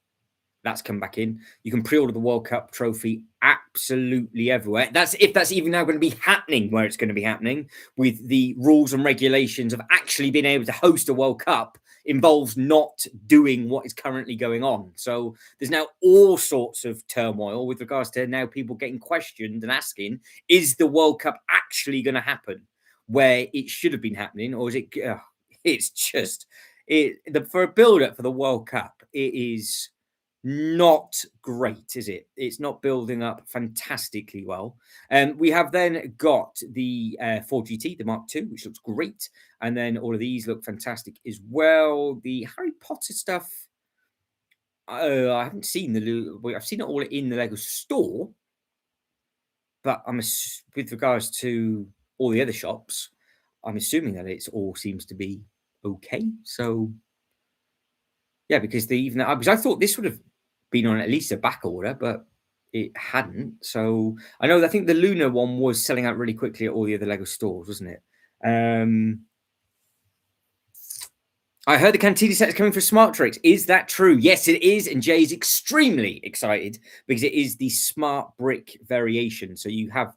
That's come back in. You can pre-order the World Cup trophy absolutely everywhere. That's if that's even now going to be happening, where it's going to be happening, with the rules and regulations of actually being able to host a World Cup involves not doing what is currently going on. So there's now all sorts of turmoil with regards to now people getting questioned and asking, is the World Cup actually going to happen where it should have been happening, or is it? It's just for a build-up for the World Cup. It is not great, is it? It's not building up fantastically well. We have then got the 4GT, the Mark II, which looks great. And then all of these look fantastic as well. The Harry Potter stuff, I haven't seen I've seen it all in the Lego store. But with regards to all the other shops, I'm assuming that it's all seems to be okay. So yeah, because because I thought this would have been on at least a back order, but it hadn't. So I think the Lunar one was selling out really quickly at all the other Lego stores, wasn't it? I heard the Cantina set is coming for Smart Tricks. Is that true? Yes, it is. And Jay's extremely excited because it is the smart brick variation. So you have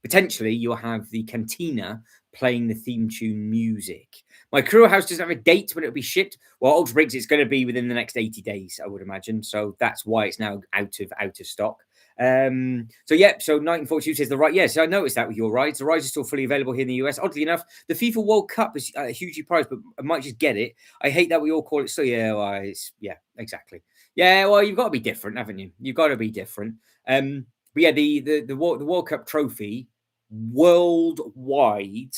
potentially you'll have the Cantina playing the theme tune music. My Crew House doesn't have a date when it'll be shipped. Well, Ultra Briggs, it's going to be within the next 80 days, I would imagine. So that's why it's now out of stock. So 1942 says the right. Yes, I noticed that with your rides. The rides are still fully available here in the US. Oddly enough, the FIFA World Cup is hugely priced, but I might just get it. I hate that we all call it. So yeah, exactly. Yeah, well, you've got to be different, haven't you? You've got to be different. But yeah, the World Cup trophy worldwide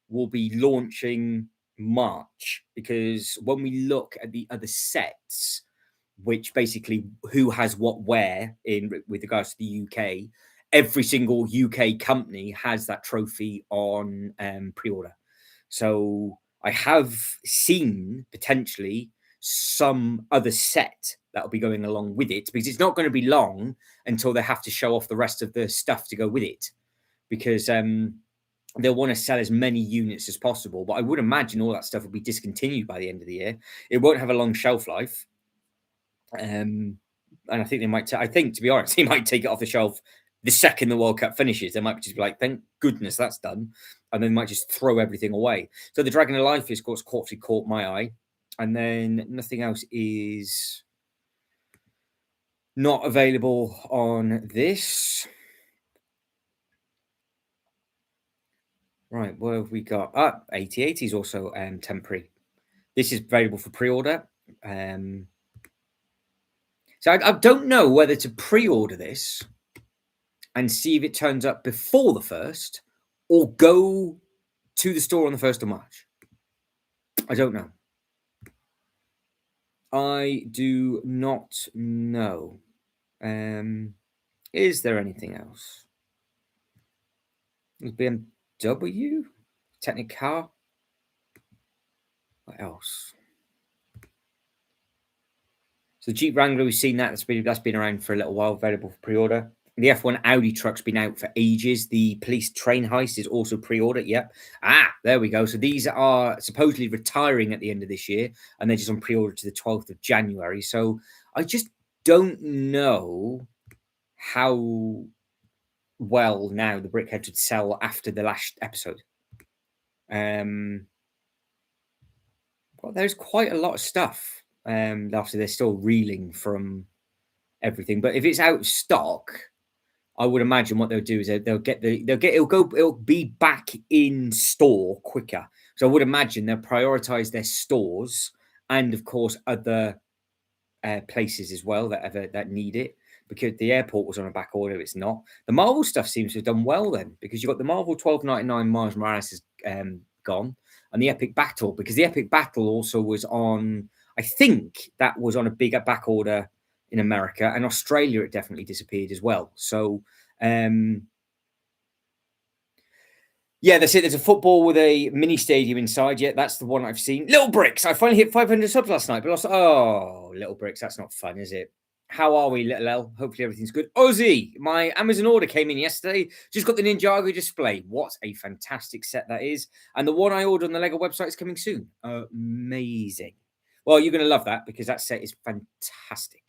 will be launching March, because when we look at the other sets, which basically who has what where with regards to the UK, every single UK company has that trophy on pre-order. So I have seen potentially some other set that'll be going along with it, because it's not going to be long until they have to show off the rest of the stuff to go with it, because they'll want to sell as many units as possible. But I would imagine all that stuff will be discontinued by the end of the year. It won't have a long shelf life. And I think they might. I think, to be honest, they might take it off the shelf the second the World Cup finishes. They might just be like, "Thank goodness that's done," and then they might just throw everything away. So the Dragon of Life is, of course, caught my eye, and then nothing else is not available on this. Right, what have we got? 8080 is also temporary. This is available for pre-order. So I don't know whether to pre-order this and see if it turns up before the 1st, or go to the store on the 1st of March. I don't know. I do not know. Is there anything else? BMW? Technic car? What else? So the Jeep Wrangler, we've seen that. That's been around for a little while, available for pre-order. The F1 Audi truck's been out for ages. The police train heist is also pre-order. Yep. There we go. So these are supposedly retiring at the end of this year, and they're just on pre-order to the 12th of January. So I just don't know how well now the Brickhead would sell after the last episode. Well, there's quite a lot of stuff. After they're still reeling from everything, but if it's out of stock, I would imagine what they'll do is it'll be back in store quicker. So I would imagine they'll prioritize their stores and of course other places as well that need it, because the airport was on a back order. It's not. The Marvel stuff seems to have done well then, because you've got the Marvel 12.99 Miles Morales is gone, and the Epic Battle, because the Epic Battle also was on. I think that was on a bigger back order in America, and Australia it definitely disappeared as well. So yeah, that's it. There's a football with a mini stadium inside. Yeah, that's the one I've seen. Little Bricks. I finally hit 500 subs last night, but also, Little Bricks. That's not fun, is it? How are we, Little L? Hopefully everything's good. Ozzy, my Amazon order came in yesterday. Just got the Ninjago display. What a fantastic set that is. And the one I ordered on the Lego website is coming soon. Amazing. Well, you're going to love that because that set is fantastic.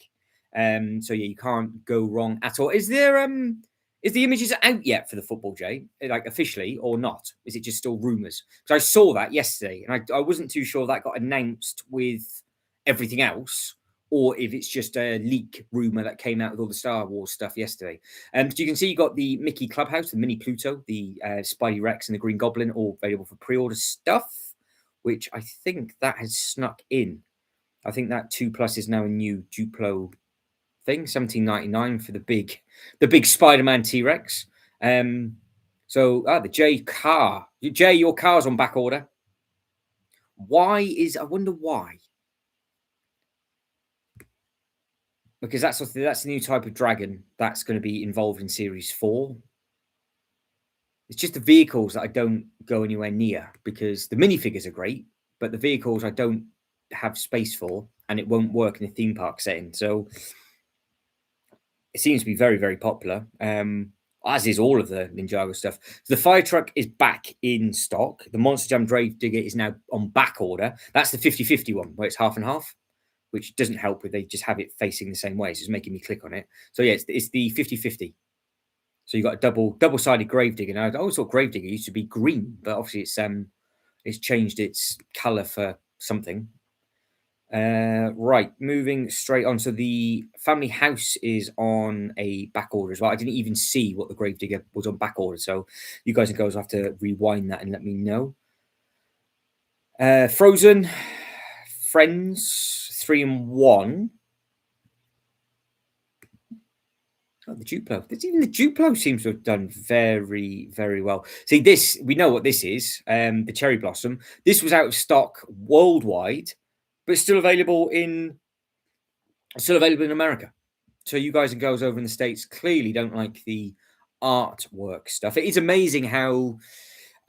So yeah, you can't go wrong at all. Is the images out yet for the football, Jay? Like officially or not? Is it just still rumours? Because I saw that yesterday, and I wasn't too sure that got announced with everything else, or if it's just a leak rumor that came out with all the Star Wars stuff yesterday. So you can see you got the Mickey Clubhouse, the Mini Pluto, the Spidey Rex, and the Green Goblin, all available for pre-order stuff, which I think that has snuck in. I think that 2+ is now a new Duplo thing, 17.99 for the big Spider-Man T-Rex. The J car. Jay, your car's on back order. I wonder why? Because that's the new type of dragon that's going to be involved in Series 4. It's just the vehicles that I don't go anywhere near, because the minifigures are great, but the vehicles I don't have space for, and it won't work in a theme park setting. So it seems to be very, very popular, as is all of the Ninjago stuff. So the fire truck is back in stock. The Monster Jam Grave Digger is now on back order. That's the 50/50 one, where it's half and half, which doesn't help with they just have it facing the same way. So it's making me click on it. So yeah, it's the 50/50. So you got a double-sided Grave Digger. Now, I always thought Grave Digger used to be green, but obviously it's changed its color for something. Right, moving straight on. So the family house is on a back order as well. I didn't even see what the Gravedigger was on back order, so you guys and girls have to rewind that and let me know. Frozen Friends 3 and 1. Oh, the Duplo. Even the Duplo seems to have done very, very well. See, this, we know what this is. The Cherry Blossom. This was out of stock worldwide, but it's still available in America. So you guys and girls over in the States clearly don't like the artwork stuff. It is amazing how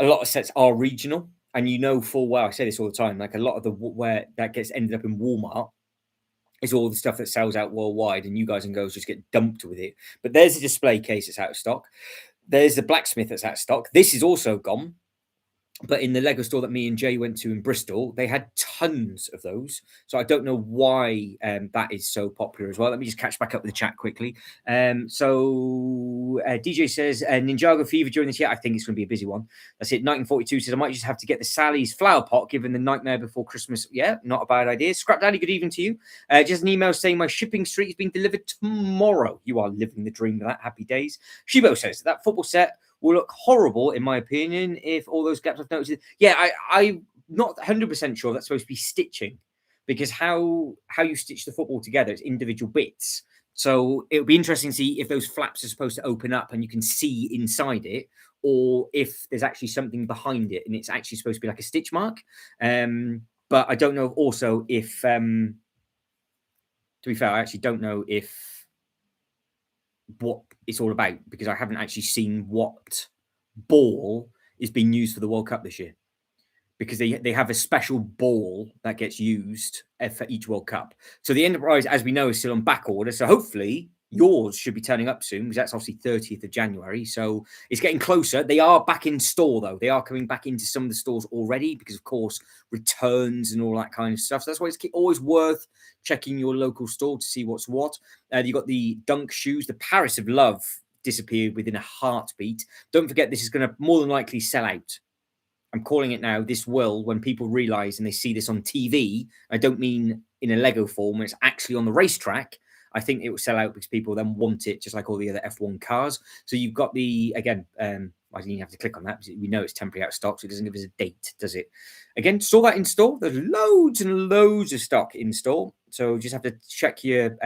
a lot of sets are regional, and you know full well, I say this all the time, like a lot of the where that gets ended up in Walmart is all the stuff that sells out worldwide, and you guys and girls just get dumped with it. But there's a display case that's out of stock. There's the blacksmith that's out of stock. This is also gone. But in the Lego store that me and Jay went to in Bristol, they had tons of those. So I don't know why that is so popular as well. Let me just catch back up with the chat quickly. DJ says, Ninjago Fever during this year. I think it's going to be a busy one. That's it. 1942 says, I might just have to get the Sally's flower pot given the nightmare before Christmas. Yeah, not a bad idea. Scrap Daddy, good evening to you. Just an email saying my shipping street is being delivered tomorrow. You are living the dream of that. Happy days. Shibo says, that football set will look horrible, in my opinion, if all those gaps I've noticed. Yeah, I'm not 100% sure that's supposed to be stitching, because how you stitch the football together is individual bits. So it'll be interesting to see if those flaps are supposed to open up and you can see inside it, or if there's actually something behind it and it's actually supposed to be like a stitch mark. But I don't know also if, to be fair, I actually don't know what it's all about, because I haven't actually seen what ball is being used for the World Cup this year. because they have a special ball that gets used for each World Cup. So the Enterprise, as we know, is still on back order. So hopefully yours should be turning up soon, because that's obviously 30th of January. So it's getting closer. They are back in store, though. They are coming back into some of the stores already because, of course, returns and all that kind of stuff. So that's why it's always worth checking your local store to see what's what. You've got the Dunk shoes. The Paris of Love disappeared within a heartbeat. Don't forget, this is going to more than likely sell out. I'm calling it now. This will, when people realize and they see this on TV, I don't mean in a Lego form, when it's actually on the racetrack, I think it will sell out because people then want it, just like all the other F1 cars. So you've got the, again, I didn't even have to click on that because we know it's temporarily out of stock, so it doesn't give us a date, does it? Again, saw that in store. There's loads and loads of stock in store. So just have to check your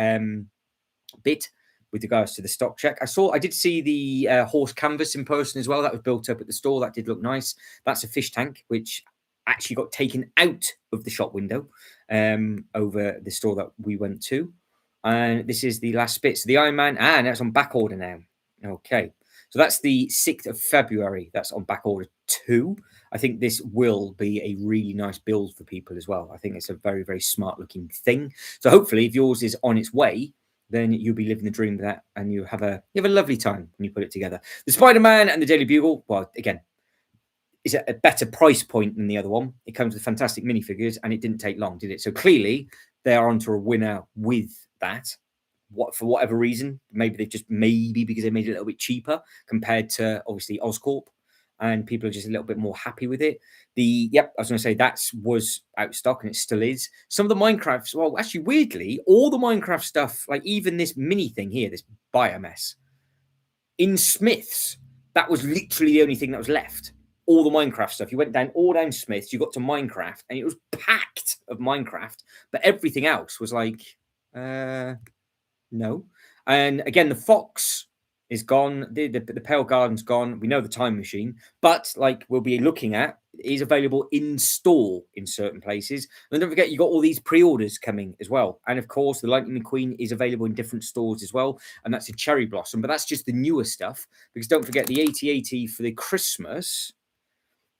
bit with regards to the stock check. I did see the horse canvas in person as well. That was built up at the store. That did look nice. That's a fish tank, which actually got taken out of the shop window over the store that we went to. And this is the last bit. So the Iron Man, and that's on back order now. Okay. So that's the 6th of February. That's on back order 2. I think this will be a really nice build for people as well. I think it's a very, very smart looking thing. So hopefully if yours is on its way, then you'll be living the dream with that, and you have a lovely time when you put it together. The Spider-Man and the Daily Bugle, well, again, is at a better price point than the other one. It comes with fantastic minifigures, and it didn't take long, did it? So clearly, they are onto a winner with that. For whatever reason, maybe because they made it a little bit cheaper compared to obviously Oscorp, and people are just a little bit more happy with it. I was going to say that was out of stock, and it still is. Some of the Minecrafts, well, actually, weirdly, all the Minecraft stuff, like even this mini thing here, this biomass, in Smiths, that was literally the only thing that was left. All the Minecraft stuff. You went down Smiths, you got to Minecraft, and it was packed of Minecraft, but everything else was like, no. And again, the Fox is gone. The Pale Garden's gone. We know the Time Machine, but like we'll be looking at, is available in store in certain places. And don't forget, you got all these pre-orders coming as well. And of course, the Lightning McQueen is available in different stores as well. And that's a Cherry Blossom, but that's just the newer stuff. Because don't forget, the 8080 for the Christmas,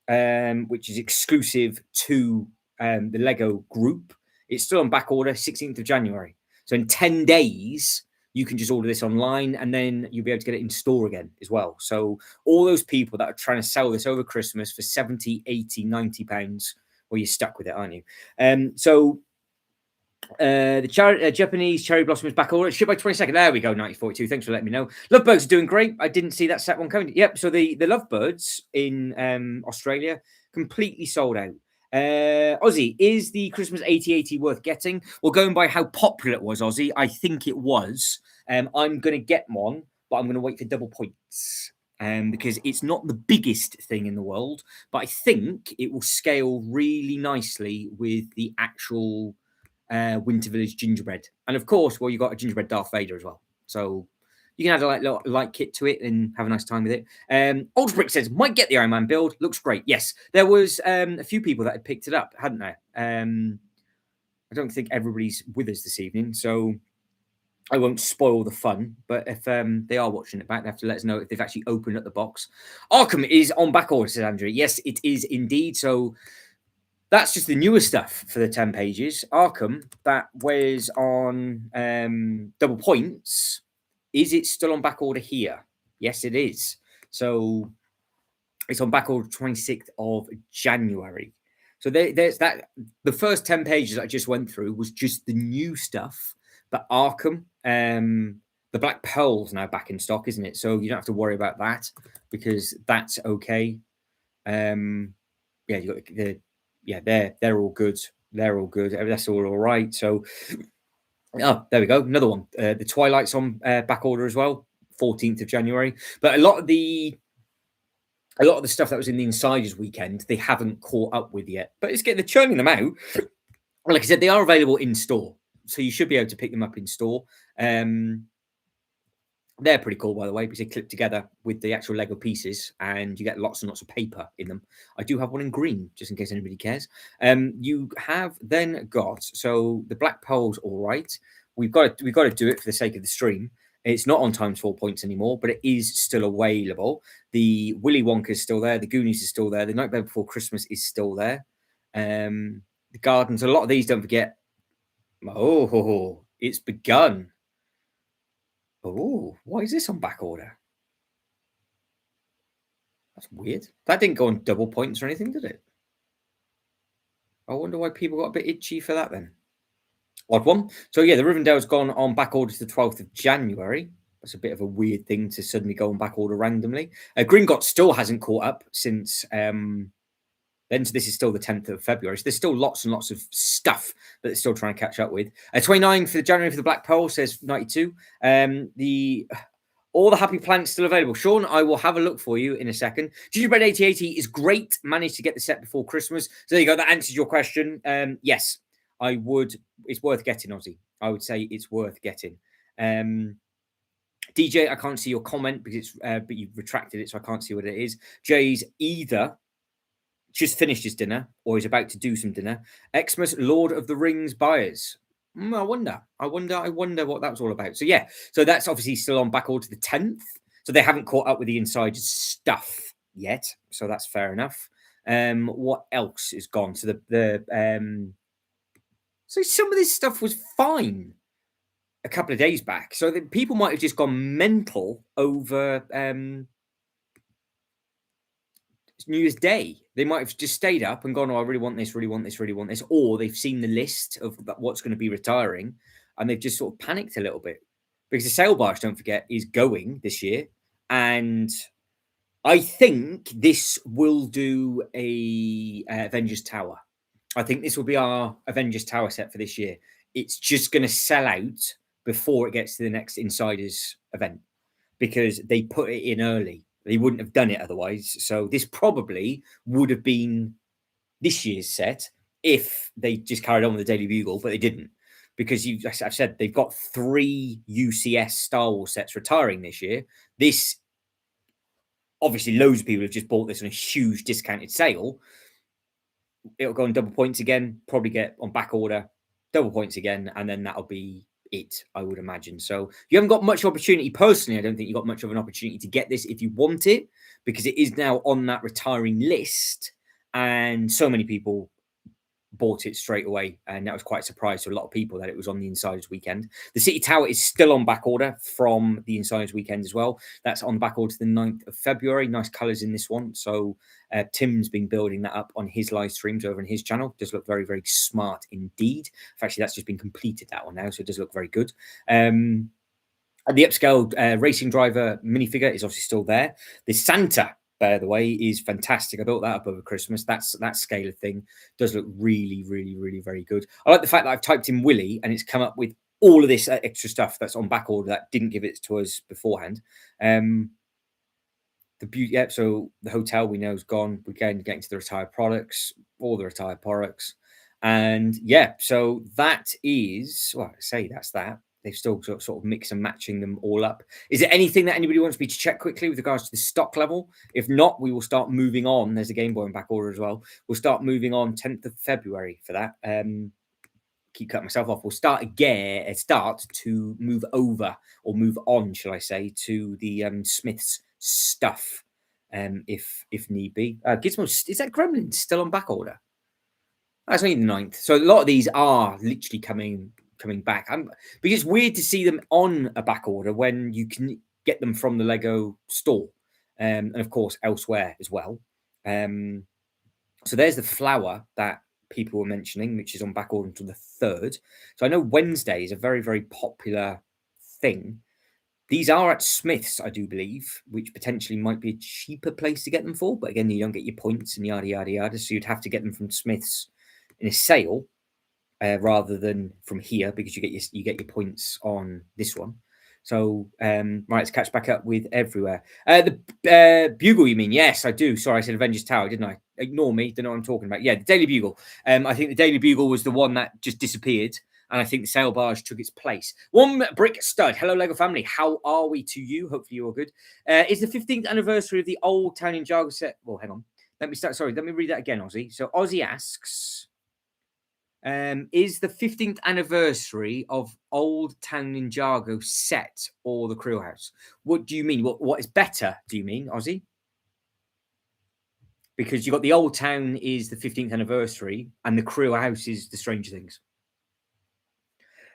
which is exclusive to the Lego group, it's still on back order, 16th of January. So in 10 days, you can just order this online, and then you'll be able to get it in store again as well. So all those people that are trying to sell this over Christmas for 70, 80, 90 pounds, well, you're stuck with it, aren't you? The Japanese Cherry Blossom is back order. Ship by 22nd. There we go, 9042. Thanks for letting me know. Lovebirds are doing great. I didn't see that set one coming. Yep, so the Lovebirds in Australia, completely sold out. Aussie, is the Christmas 8080 worth getting? Well, going by how popular it was, Aussie, I think it was. I'm going to get one, but I'm going to wait for double points. Because it's not the biggest thing in the world, but I think it will scale really nicely with the actual Winter Village gingerbread. And of course, well, you've got a gingerbread Darth Vader as well. So you can add a light kit to it and have a nice time with it. Old Brick says, might get the Iron Man build. Looks great. Yes, there was a few people that had picked it up, hadn't there? I don't think everybody's with us this evening, so I won't spoil the fun. But if they are watching it back, they have to let us know if they've actually opened up the box. Arkham is on back order, says Andrew. Yes, it is indeed. So that's just the newer stuff for the 10 pages. Arkham, that was on double points. Is it still on back order here? Yes, it is. So it's on back order 26th of January. So there's that. The first 10 pages I just went through was just the new stuff. But Arkham, the Black Pearl's now back in stock, isn't it? So you don't have to worry about that because that's okay. You got they're all good. They're all good. That's all right. So oh, there we go. Another one. The Twilight's on back order as well, 14th of January. But a lot of the stuff that was in the Insiders weekend, they haven't caught up with yet. But they're churning them out. Like I said, they are available in store, so you should be able to pick them up in store. They're pretty cool, by the way, because they clip together with the actual Lego pieces, and you get lots and lots of paper in them. I do have one in green, just in case anybody cares. You have then got, so the Black Pearl's all right. We've got to do it for the sake of the stream. It's not on times 4 points anymore, but it is still available. The Willy Wonka is still there. The Goonies is still there. The Nightmare Before Christmas is still there. The Gardens, a lot of these, don't forget. Oh, it's begun. Oh, why is this on back order? That's weird. That didn't go on double points or anything, did it? I wonder why people got a bit itchy for that then. Odd one. So yeah, the Rivendell's gone on back order to the 12th of January. That's a bit of a weird thing to suddenly go on back order randomly. Gringotts still hasn't caught up since then, so this is still the 10th of February. So there's still lots and lots of stuff that they're still trying to catch up with. 29 for the January for the Black Pearl, says 92. All the Happy Planets still available. Sean, I will have a look for you in a second. Gingerbread 8080 is great. Managed to get the set before Christmas. So there you go. That answers your question. Yes, I would. It's worth getting, Ozzy. I would say it's worth getting. DJ, I can't see your comment because it's but you've retracted it, so I can't see what it is. Jay's either just finished his dinner or he's about to do some dinner. Xmas Lord of the Rings buyers. I wonder what that was all about. So yeah, so that's obviously still on back order to the 10th. So they haven't caught up with the inside stuff yet. So that's fair enough. What else is gone? So so some of this stuff was fine a couple of days back. So people might have just gone mental over New Year's Day. They might have just stayed up and gone, oh, I really want this, really want this, really want this. Or they've seen the list of what's going to be retiring and they've just sort of panicked a little bit. Because the sail barge, don't forget, is going this year. And I think this will do a Avengers Tower. I think this will be our Avengers Tower set for this year. It's just going to sell out before it gets to the next Insiders event because they put it in early. They wouldn't have done it otherwise. So this probably would have been this year's set if they just carried on with the Daily Bugle, but they didn't. Because I've said they've got 3 UCS Star Wars sets retiring this year. This, obviously, loads of people have just bought this on a huge discounted sale. It'll go on double points again, probably get on back order, double points again, and then that'll be it, I would imagine. So you haven't got much opportunity. Personally, I don't think you got much of an opportunity to get this if you want it, because it is now on that retiring list, and so many people bought it straight away, and that was quite a surprise to a lot of people that it was on the Insiders weekend. The City Tower is still on back order from the Insiders weekend as well. That's on back order to the 9th of February. Nice colours in this one. So Tim's been building that up on his live streams over on his channel. Does look very, very smart indeed. Actually, that's just been completed, that one now, so it does look very good. The upscale racing driver minifigure is obviously still there. The Santa, by the way, is fantastic. I built that up over Christmas. That scale of thing does look really, really, really very good. I like the fact that I've typed in Willy and it's come up with all of this extra stuff that's on back order that didn't give it to us beforehand. The beauty, yeah, so the hotel we know is gone. We're getting to the retired products, all the retired products. And yeah, so that is, well, I say that's that. They've still sort of mix and matching them all up. Is there anything that anybody wants me to check quickly with regards to the stock level? If not, we will start moving on. There's a Game Boy in back order as well. We'll start moving on 10th of February for that. Keep cutting myself off. We'll start to move over or move on, shall I say, to the Smiths stuff, if need be. Gizmo, is that Gremlin still on back order? That's only the 9th. So a lot of these are literally coming back. Because it's weird to see them on a back order when you can get them from the Lego store, and of course elsewhere as well. So there's the flower that people were mentioning, which is on back order until the 3rd. So I know Wednesday is a very, very popular thing. These are at Smiths, I do believe, which potentially might be a cheaper place to get them for. But again, you don't get your points and yada, yada, yada. So you'd have to get them from Smiths in a sale rather than from here, because you get your points on this one. So right, let's catch back up with everywhere. The Bugle, you mean? Yes, I do. Sorry, I said Avengers Tower, didn't I? Ignore me. Don't know what I'm talking about. Yeah, the Daily Bugle. I think the Daily Bugle was the one that just disappeared, and I think the sail barge took its place. One Brick Stud. Hello, Lego family. How are we to you? Hopefully you're all good. It's the 15th anniversary of the Old Town in Jargo set. Well, hang on. Let me start. Sorry, let me read that again, Ozzy. So Ozzy asks, Is the 15th anniversary of Old Town Ninjago set or the Creel House? What do you mean? What is better? Do you mean, Ozzy? Because you got the Old Town is the 15th anniversary, and the Creel House is the Stranger Things.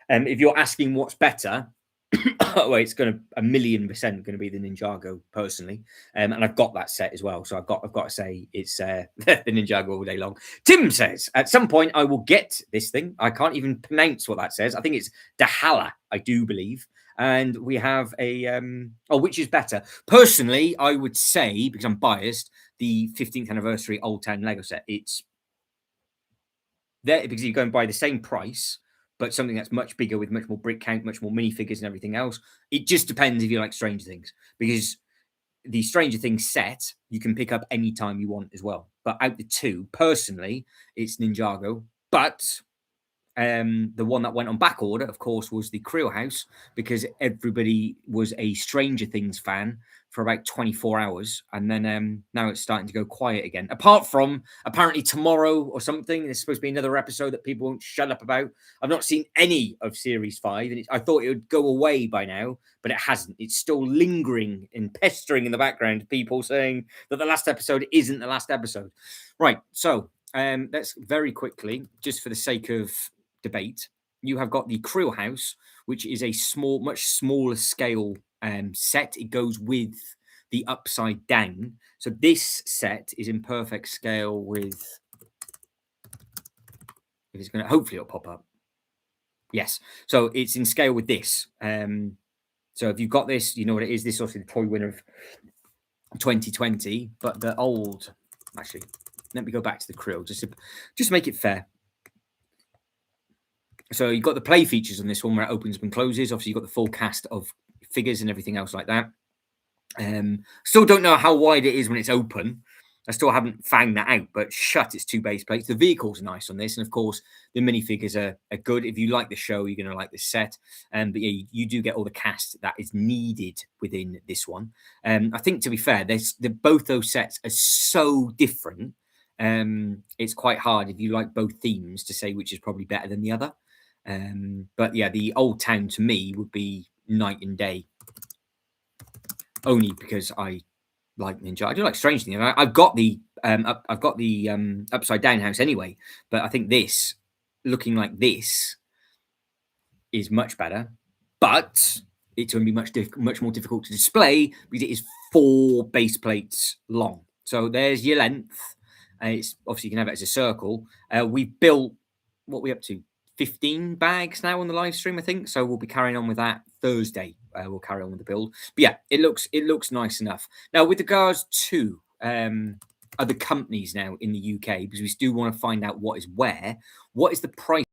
If you're asking what's better, well, it's going to 1,000,000% going to be the Ninjago personally, and I've got that set as well. So I've got to say it's the Ninjago all day long. Tim says at some point I will get this thing. I can't even pronounce what that says. I think it's Dahala, I do believe. And we have a which is better? Personally, I would say, because I'm biased, the 15th anniversary Old Town Lego set. It's there because you go and buy the same price, but something that's much bigger with much more brick count, much more minifigures and everything else. It just depends if you like Stranger Things, because the Stranger Things set you can pick up anytime you want as well. But out the two, personally, it's Ninjago. But the one that went on back order, of course, was the Creel House, because everybody was a Stranger Things fan for about 24 hours. And then now it's starting to go quiet again. Apart from apparently tomorrow or something, there's supposed to be another episode that people won't shut up about. I've not seen any of Series 5, and I thought it would go away by now, but it hasn't. It's still lingering and pestering in the background, people saying that the last episode isn't the last episode. Right, so let's very quickly, just for the sake of debate, you have got the Creel House, which is a much smaller scale set. It goes with the Upside Down. So this set is in perfect scale with. If it's going to, hopefully it'll pop up. Yes. So it's in scale with this. So if you've got this, you know what it is. This is obviously the toy winner of 2020, but the old. Actually, let me go back to the Creel just to make it fair. So you've got the play features on this one where it opens and closes. Obviously, you've got the full cast of figures and everything else like that. Still don't know how wide it is when it's open. I still haven't found that out, but shut, it's 2 base plates. The vehicles are nice on this. And of course, the minifigures are good. If you like the show, you're going to like this set. But yeah, you do get all the cast that is needed within this one. I think, to be fair, both those sets are so different. It's quite hard if you like both themes to say which is probably better than the other. But yeah, the Old Town to me would be night and day. Only because I like Ninja. I do like Strange Things. I've got the Upside Down House anyway, but I think this, looking like this, is much better. But it's going to be much more difficult to display because it is 4 base plates long. So there's your length. It's obviously you can have it as a circle. We've built what we up to 15 bags now on the live stream, I think. So we'll be carrying on with that Thursday. We'll carry on with the build. But yeah, it looks nice enough. Now, with regards to other companies now in the UK, because we do want to find out what is where, what is the price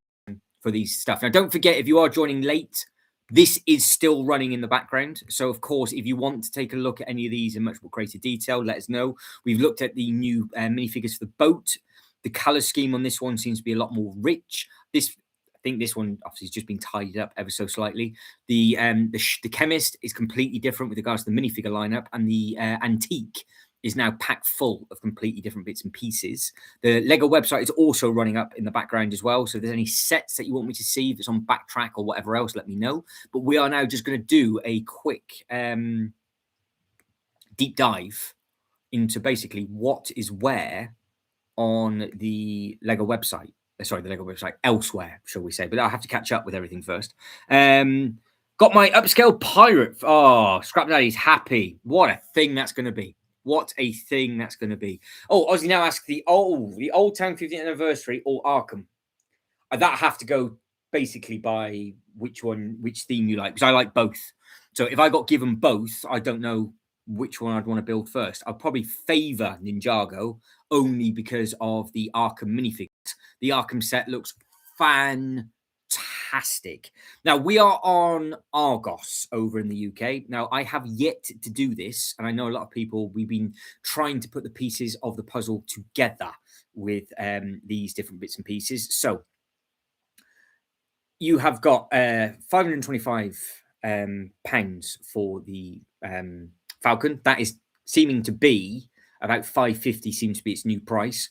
for these stuff. Now, don't forget, if you are joining late, this is still running in the background. So, of course, if you want to take a look at any of these in much more greater detail, let us know. We've looked at the new minifigures for the boat. The color scheme on this one seems to be a lot more rich. I think this one obviously has just been tidied up ever so slightly. The chemist is completely different with regards to the minifigure lineup, and the antique is now packed full of completely different bits and pieces. The Lego website is also running up in the background as well. So if there's any sets that you want me to see, if it's on Backtrack or whatever else, let me know. But we are now just going to do a quick deep dive into basically what is where on the Lego website. Sorry, the Lego website elsewhere, shall we say. But I'll have to catch up with everything first. Got my upscale pirate. Oh, Scrap Daddy's happy. What a thing that's going to be. What a thing that's going to be. Oh, Ozzy now asks the Old Town 50th anniversary or Arkham. That have to go basically by which theme you like, because I like both. So if I got given both, I don't know which one I'd want to build first. I'll probably favor Ninjago only because of the Arkham minifigures. The Arkham set looks fantastic. Now, we are on Argos over in the UK. Now, I have yet to do this, and I know a lot of people, we've been trying to put the pieces of the puzzle together with these different bits and pieces. So you have got £525 pounds for the Falcon. That is seeming to be about 550 seems to be its new price.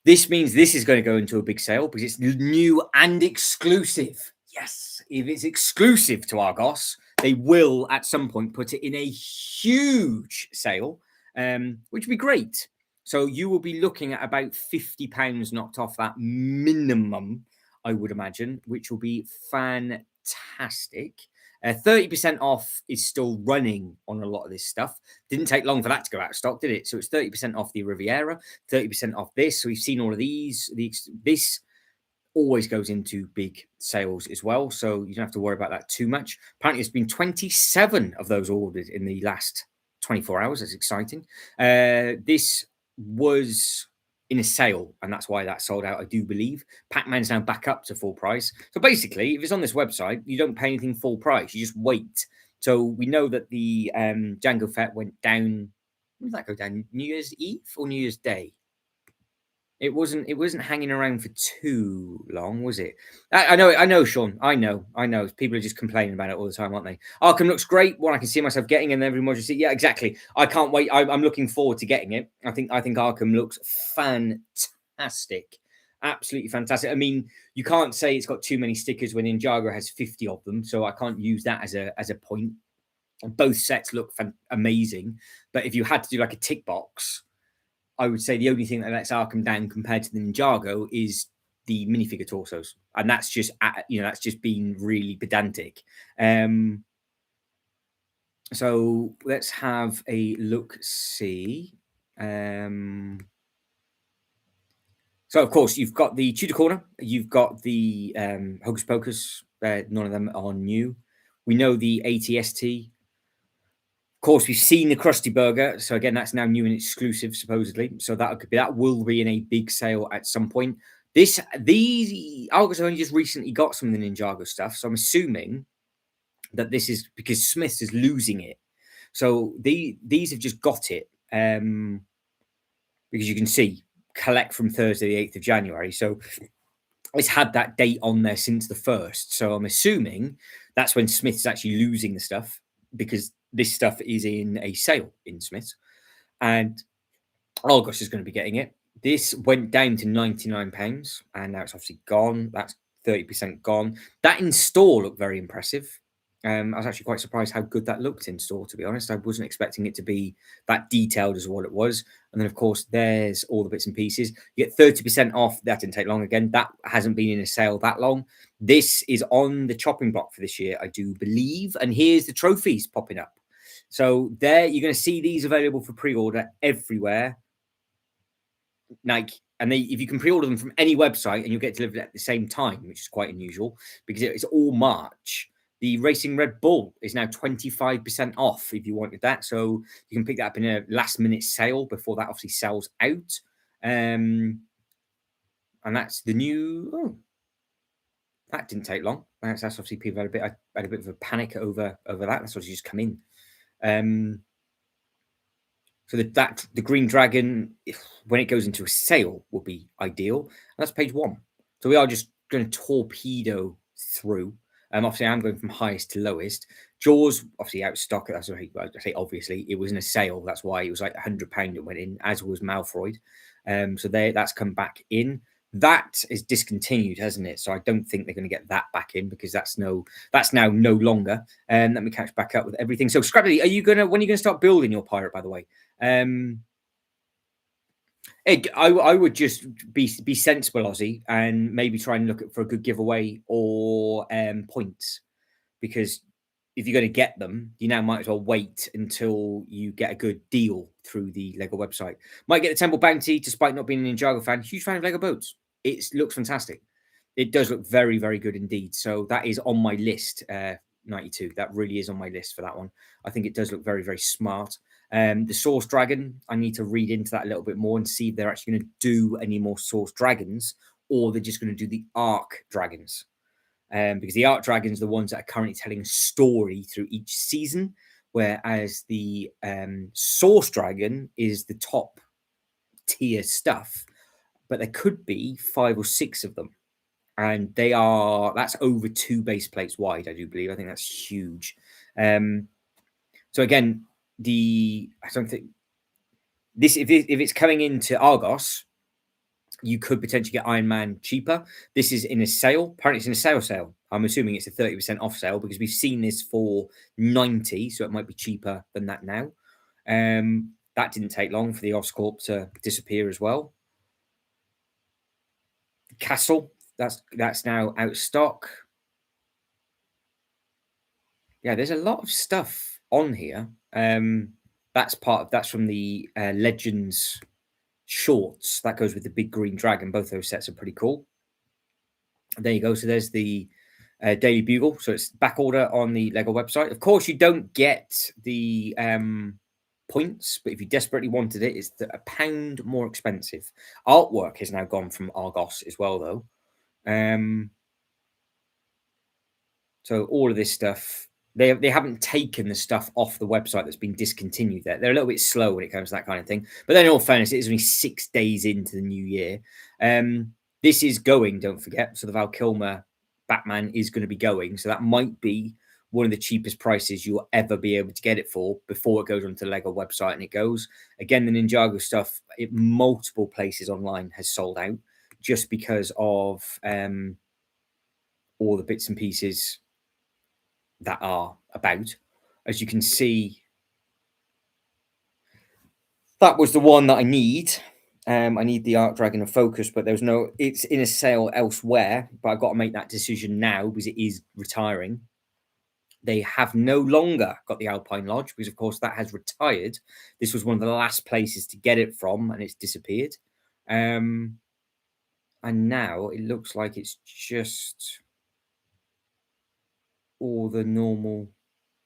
This means this is going to go into a big sale because it's new and exclusive. Yes, if it's exclusive to Argos, they will at some point put it in a huge sale, which would be great. So you will be looking at about £50 knocked off that minimum, I would imagine, which will be fantastic. 30% off is still running on a lot of this stuff. Didn't take long for that to go out of stock, did it? So it's 30% off the Riviera, 30% off this. So we've seen all of these. This always goes into big sales as well. So you don't have to worry about that too much. Apparently, there's been 27 of those ordered in the last 24 hours. That's exciting. This was in a sale, and that's why that sold out, I do believe. Pac-Man's now back up to full price. So basically, if it's on this website, you don't pay anything full price. You just wait. So we know that the Django Fett went down. When did that go down? New Year's Eve or New Year's Day? It wasn't hanging around for too long, was it? I know, Sean. I know. People are just complaining about it all the time, aren't they? Arkham looks great. One I can see myself getting, and every module. Yeah, exactly. I can't wait. I'm looking forward to getting it. I think Arkham looks fantastic, absolutely fantastic. I mean, you can't say it's got too many stickers when Ninjago has 50 of them, so I can't use that as a point. Both sets look amazing, but if you had to do like a tick box, I would say the only thing that lets Arkham down compared to the Ninjago is the minifigure torsos, and that's just that's just been really pedantic. So let's have a look. See. So of course you've got the Tudor Corner, you've got the Hocus Pocus. None of them are new. We know the ATST. Of course, we've seen the Krusty Burger, so again, that's now new and exclusive, supposedly. So that will be in a big sale at some point. These Argos only just recently got some of the Ninjago stuff, so I'm assuming that this is because Smiths is losing it. So these have just got it because you can see collect from Thursday, the 8th of January. So it's had that date on there since the 1st. So I'm assuming that's when Smiths is actually losing the stuff because this stuff is in a sale in Smiths, and Argos is going to be getting it. This went down to £99, and now it's obviously gone. That's 30% gone. That in store looked very impressive. I was actually quite surprised how good that looked in store, to be honest. I wasn't expecting it to be that detailed as what it was. And then, of course, there's all the bits and pieces. You get 30% off. That didn't take long. Again, that hasn't been in a sale that long. This is on the chopping block for this year, I do believe. And here's the trophies popping up. So there, you're going to see these available for pre-order everywhere. Nike, and if you can pre-order them from any website, and you'll get delivered at the same time, which is quite unusual because it's all March. The Racing Red Bull is now 25% off if you wanted that. So you can pick that up in a last-minute sale before that obviously sells out. And that's the new... Oh, that didn't take long. That's obviously people had a bit of a panic over that. That's obviously just come in. So the Green Dragon, when it goes into a sale, will be ideal. And that's page 1. So we are just going to torpedo through. Obviously, I'm going from highest to lowest. Jaws, obviously, out of stock. That's what I say. Obviously, it was in a sale. That's why it was like £100 it went in, as was Malfroid. So that's come back in. That is discontinued, hasn't it? So I don't think they're going to get that back in because that's now no longer. Let me catch back up with everything. So Scrappy, when are you gonna start building your pirate, by the way? Ed, I would just be sensible, Aussie, and maybe try and look for a good giveaway or points, because if you're going to get them, you now might as well wait until you get a good deal through the Lego website. Might get the Temple Bounty, despite not being an Ninjago fan. Huge fan of Lego boats. It looks fantastic. It does look very, very good indeed. So that is on my list, 92. That really is on my list for that one. I think it does look very, very smart. The Source Dragon, I need to read into that a little bit more and see if they're actually going to do any more Source Dragons, or they're just going to do the Arc Dragons. Because the Arc Dragons are the ones that are currently telling a story through each season, whereas the Source Dragon is the top tier stuff. But there could be 5 or 6 of them. And that's over 2 base plates wide, I do believe. I think that's huge. So again, I don't think this, if it's coming into Argos, you could potentially get Iron Man cheaper. This is in a sale. Apparently, it's in a sale. I'm assuming it's a 30% off sale because we've seen this for 90, so it might be cheaper than that now. That didn't take long for the Oscorp to disappear as well. Castle, that's now out of stock. Yeah, there's a lot of stuff on here. That's from the Legends shorts. That goes with the big green dragon. Both those sets are pretty cool. There you go. So there's the Daily Bugle. So it's back order on the Lego website. Of course, you don't get the points, but if you desperately wanted it, it's £1 more expensive. Artwork has now gone from Argos as well, though. So all of this stuff, they haven't taken the stuff off the website that's been discontinued. They're a little bit slow when it comes to that kind of thing. But then, in all fairness, it is only 6 days into the new year. This is going, don't forget. So the Val Kilmer Batman is going to be going. So that might be one of the cheapest prices you'll ever be able to get it for before it goes onto the Lego website and it goes. Again, the Ninjago stuff, multiple places online has sold out just because of all the bits and pieces that are about. As you can see, that was the one that I need. I need the Arc Dragon of Focus, but it's in a sale elsewhere, but I've got to make that decision now because it is retiring. They have no longer got the Alpine Lodge because, of course, that has retired. This was one of the last places to get it from, and it's disappeared. And now it looks like it's just all the normal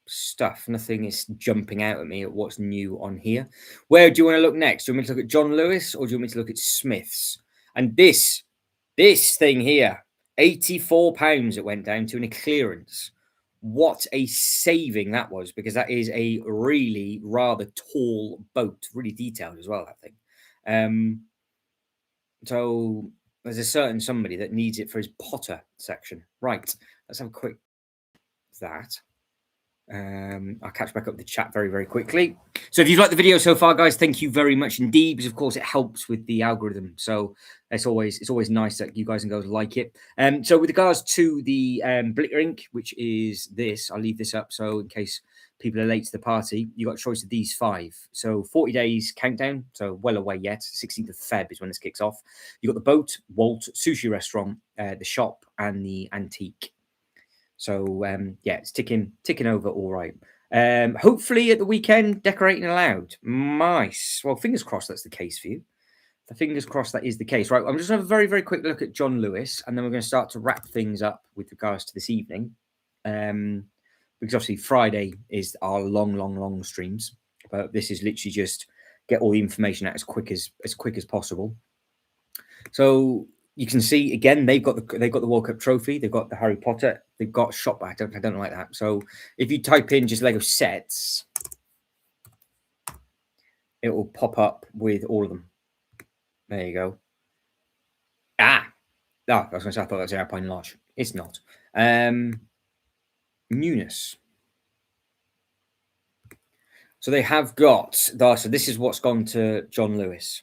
stuff. Nothing is jumping out at me at what's new on here. Where do you want to look next? Do you want me to look at John Lewis or do you want me to look at Smith's? And this thing here, £84 it went down to in a clearance. What a saving that was, because that is a really rather tall boat, really detailed as well, I think. So there's a certain somebody that needs it for his Potter section. Right, let's have a quick that. I'll catch back up the chat very, very quickly. So if you've liked the video so far, guys, thank you very much indeed, because of course it helps with the algorithm. So it's always nice that you guys and girls like it. So with regards to the Bricklink, which is this, I'll leave this up so in case people are late to the party, you got a choice of these 5. So 40 days countdown, so well away yet. 16th of Feb is when this kicks off. You got the boat, Walt, sushi restaurant, the shop, and the antique. So yeah, it's ticking over all right. Hopefully at the weekend, decorating allowed. Nice. Well, fingers crossed that's the case for you. Fingers crossed that is the case. Right, I'm just going to have a very, very quick look at John Lewis, and then we're going to start to wrap things up with regards to this evening. Because obviously Friday is our long streams, but this is literally just get all the information out as quick as possible. So you can see again they've got the World Cup trophy, they've got the Harry Potter, they've got shop. I don't like that. So if you type in just Lego sets, it will pop up with all of them. There you go. I was going to say I thought that was Alpine Lodge. It's not. Newness. So they have got so this is what's gone to John Lewis.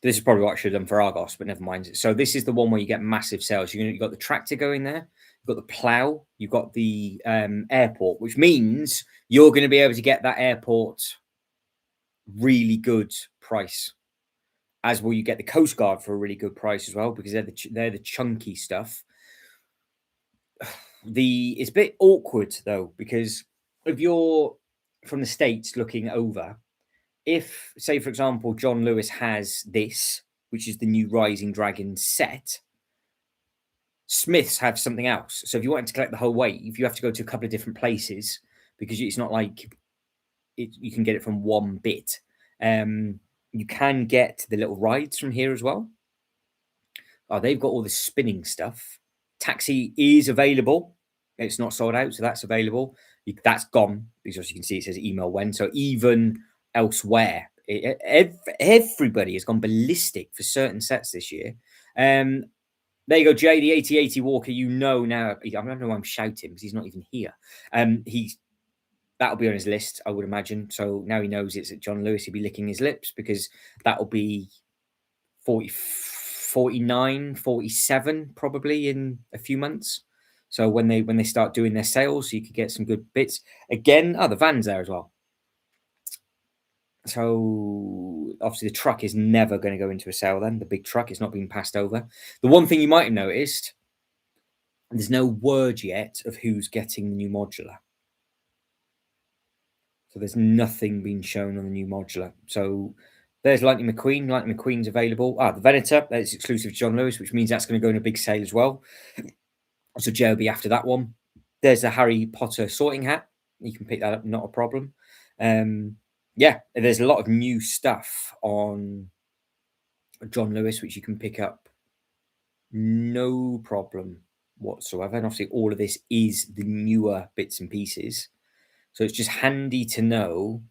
This is probably what I should have done for Argos, but never mind. So this is the one where you get massive sales. You've got the tractor going there. You've got the plow. You've got the airport, which means you're going to be able to get that airport really good price. As will you get the Coast Guard for a really good price as well, because they're the chunky stuff. It's a bit awkward though, because if you're from the States looking over, if, say, for example, John Lewis has this, which is the new Rising Dragon set, Smiths have something else. So if you wanted to collect the whole wave, you have to go to a couple of different places because it's not like you can get it from one bit. You can get the little rides from here as well. Oh, they've got all the spinning stuff. Taxi is available. It's not sold out, so that's available. That's gone because as you can see, it says email when. So even elsewhere, everybody has gone ballistic for certain sets this year. There you go, Jay, the 8080 Walker. You know now. I don't know why I'm shouting because he's not even here. That'll be on his list, I would imagine. So now he knows it's at John Lewis. He'll be licking his lips because that'll be 40, 49, 47 probably in a few months. So when they start doing their sales, you could get some good bits. Again, the van's there as well. So obviously the truck is never going to go into a sale then. The big truck is not being passed over. The one thing you might have noticed, there's no word yet of who's getting the new modular. So there's nothing being shown on the new modular. So there's Lightning McQueen. Lightning McQueen's available. The Venator, that's exclusive to John Lewis, which means that's going to go in a big sale as well. So Joe will be after that one. There's the Harry Potter sorting hat. You can pick that up, not a problem. Yeah, there's a lot of new stuff on John Lewis, which you can pick up no problem whatsoever. And obviously all of this is the newer bits and pieces. So it's just handy to know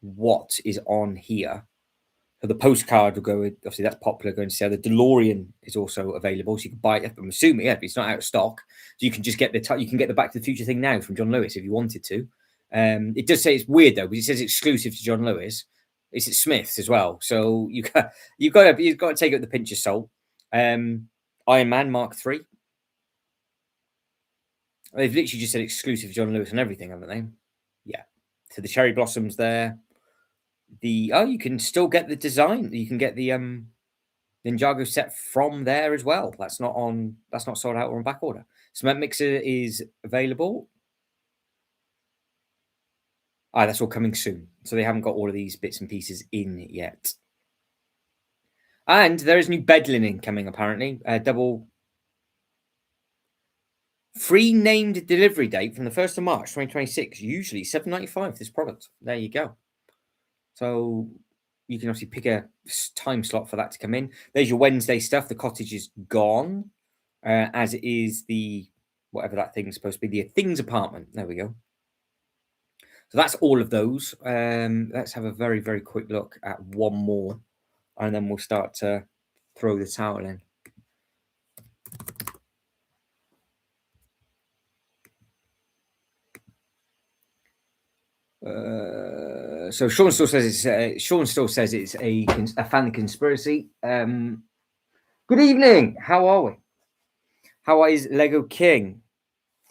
what is on here. So the postcard will go, obviously that's popular going to sell. The DeLorean is also available, so you can buy it. I'm assuming, yeah, but it's not out of stock. So you can just get you can get the Back to the Future thing now from John Lewis if you wanted to. It does say it's weird though, because it says exclusive to John Lewis. It's at Smith's as well. So you've got to take it with the pinch of salt. Iron Man Mark III. They've literally just said exclusive to John Lewis and everything, haven't they? Yeah. So the cherry blossoms there. You can still get the design. You can get the Ninjago set from there as well. That's not sold out or on back order. Cement mixer is available. That's all coming soon. So they haven't got all of these bits and pieces in yet. And there is new bed linen coming apparently. Double free named delivery date from the 1st of March 2026. Usually $7.95 this product. There you go. So you can obviously pick a time slot for that to come in. There's your Wednesday stuff. The cottage is gone, as it is the whatever that thing's supposed to be, the things apartment. There we go. So that's all of those. Let's have a very, very quick look at one more, and then we'll start to throw the towel in. So Sean still says it's a fan conspiracy. Good evening. How are we? How is Lego King?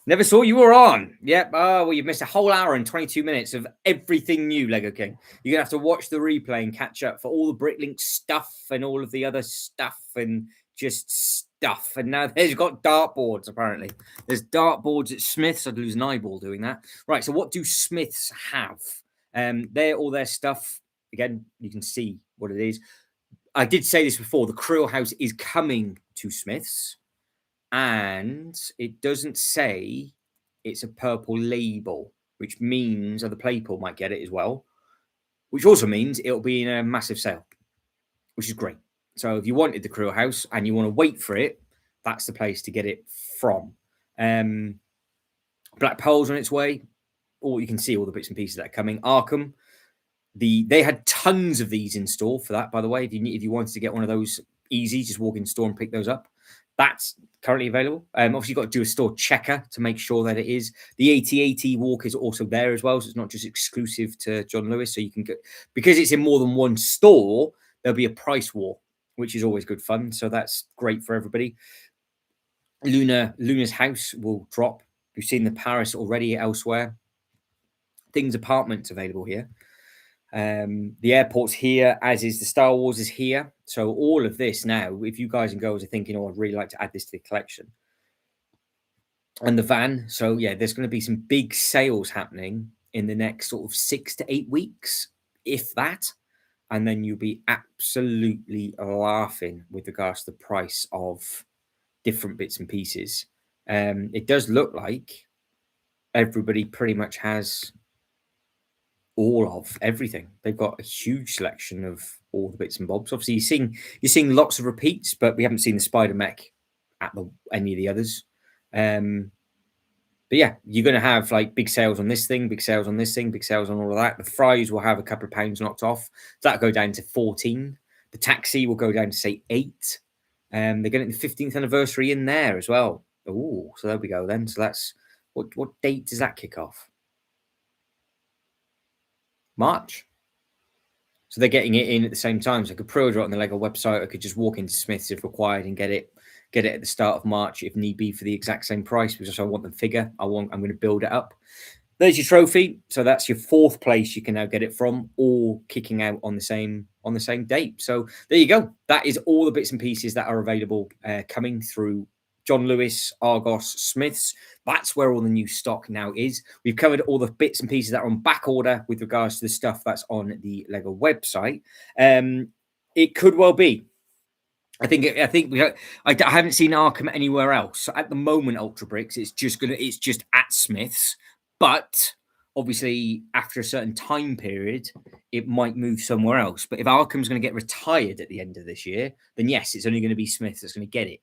Never saw you were on. Yep. Oh, well, you've missed a whole hour and 22 minutes of everything new, Lego King. You're going to have to watch the replay and catch up for all the Bricklink stuff and all of the other stuff and just stuff. And now there's got dartboards, apparently. There's dartboards at Smith's. I'd lose an eyeball doing that. Right, so what do Smith's have? They're all their stuff. Again, you can see what it is. I did say this before. The Krill House is coming to Smith's. And it doesn't say it's a purple label, which means other people might get it as well, which also means it'll be in a massive sale, which is great. So if you wanted the Krill House and you want to wait for it, that's the place to get it from. Black Pearl's on its way. Or you can see all the bits and pieces that are coming. Arkham. They had tons of these in store for that, by the way. If you wanted to get one of those easy, just walk in store and pick those up. That's currently available. Obviously, you've got to do a store checker to make sure that it is. The AT-AT walk is also there as well, so it's not just exclusive to John Lewis. So you can get, because it's in more than one store, there'll be a price war, which is always good fun. So that's great for everybody. Luna's house will drop. We've seen the Paris already elsewhere. Things apartments available here. The airport's here, as is the Star Wars is here. So all of this now, if you guys and girls are thinking, oh, I'd really like to add this to the collection. And the van. So yeah, there's going to be some big sales happening in the next sort of 6 to 8 weeks, if that. And then you'll be absolutely laughing with regards to the price of different bits and pieces. It does look like everybody pretty much has all of everything. They've got a huge selection of all the bits and bobs. Obviously, you're seeing lots of repeats, but we haven't seen the Spider Mech at any of the others. But yeah, you're going to have like big sales on this thing, big sales on this thing, big sales on all of that. The fries will have a couple of pounds knocked off. That'll go down to 14. The taxi will go down to say 8. They're getting the 15th anniversary in there as well. Oh, so there we go then. So that's what date does that kick off? March. So they're getting it in at the same time. So I could pre-order it on the Lego website. I could just walk into Smith's if required and get it at the start of March if need be for the exact same price because I want the figure. I'm going to build it up. There's your trophy. So that's your fourth place you can now get it from, all kicking out on the same date. So there you go. That is all the bits and pieces that are available coming through John Lewis, Argos, Smiths. That's where all the new stock now is. We've covered all the bits and pieces that are on back order with regards to the stuff that's on the Lego website. It could well be. I think I haven't seen Arkham anywhere else. So at the moment, Ultra Bricks, it's just at Smiths, but obviously after a certain time period, it might move somewhere else. But if Arkham's going to get retired at the end of this year, then yes, it's only going to be Smiths that's going to get it.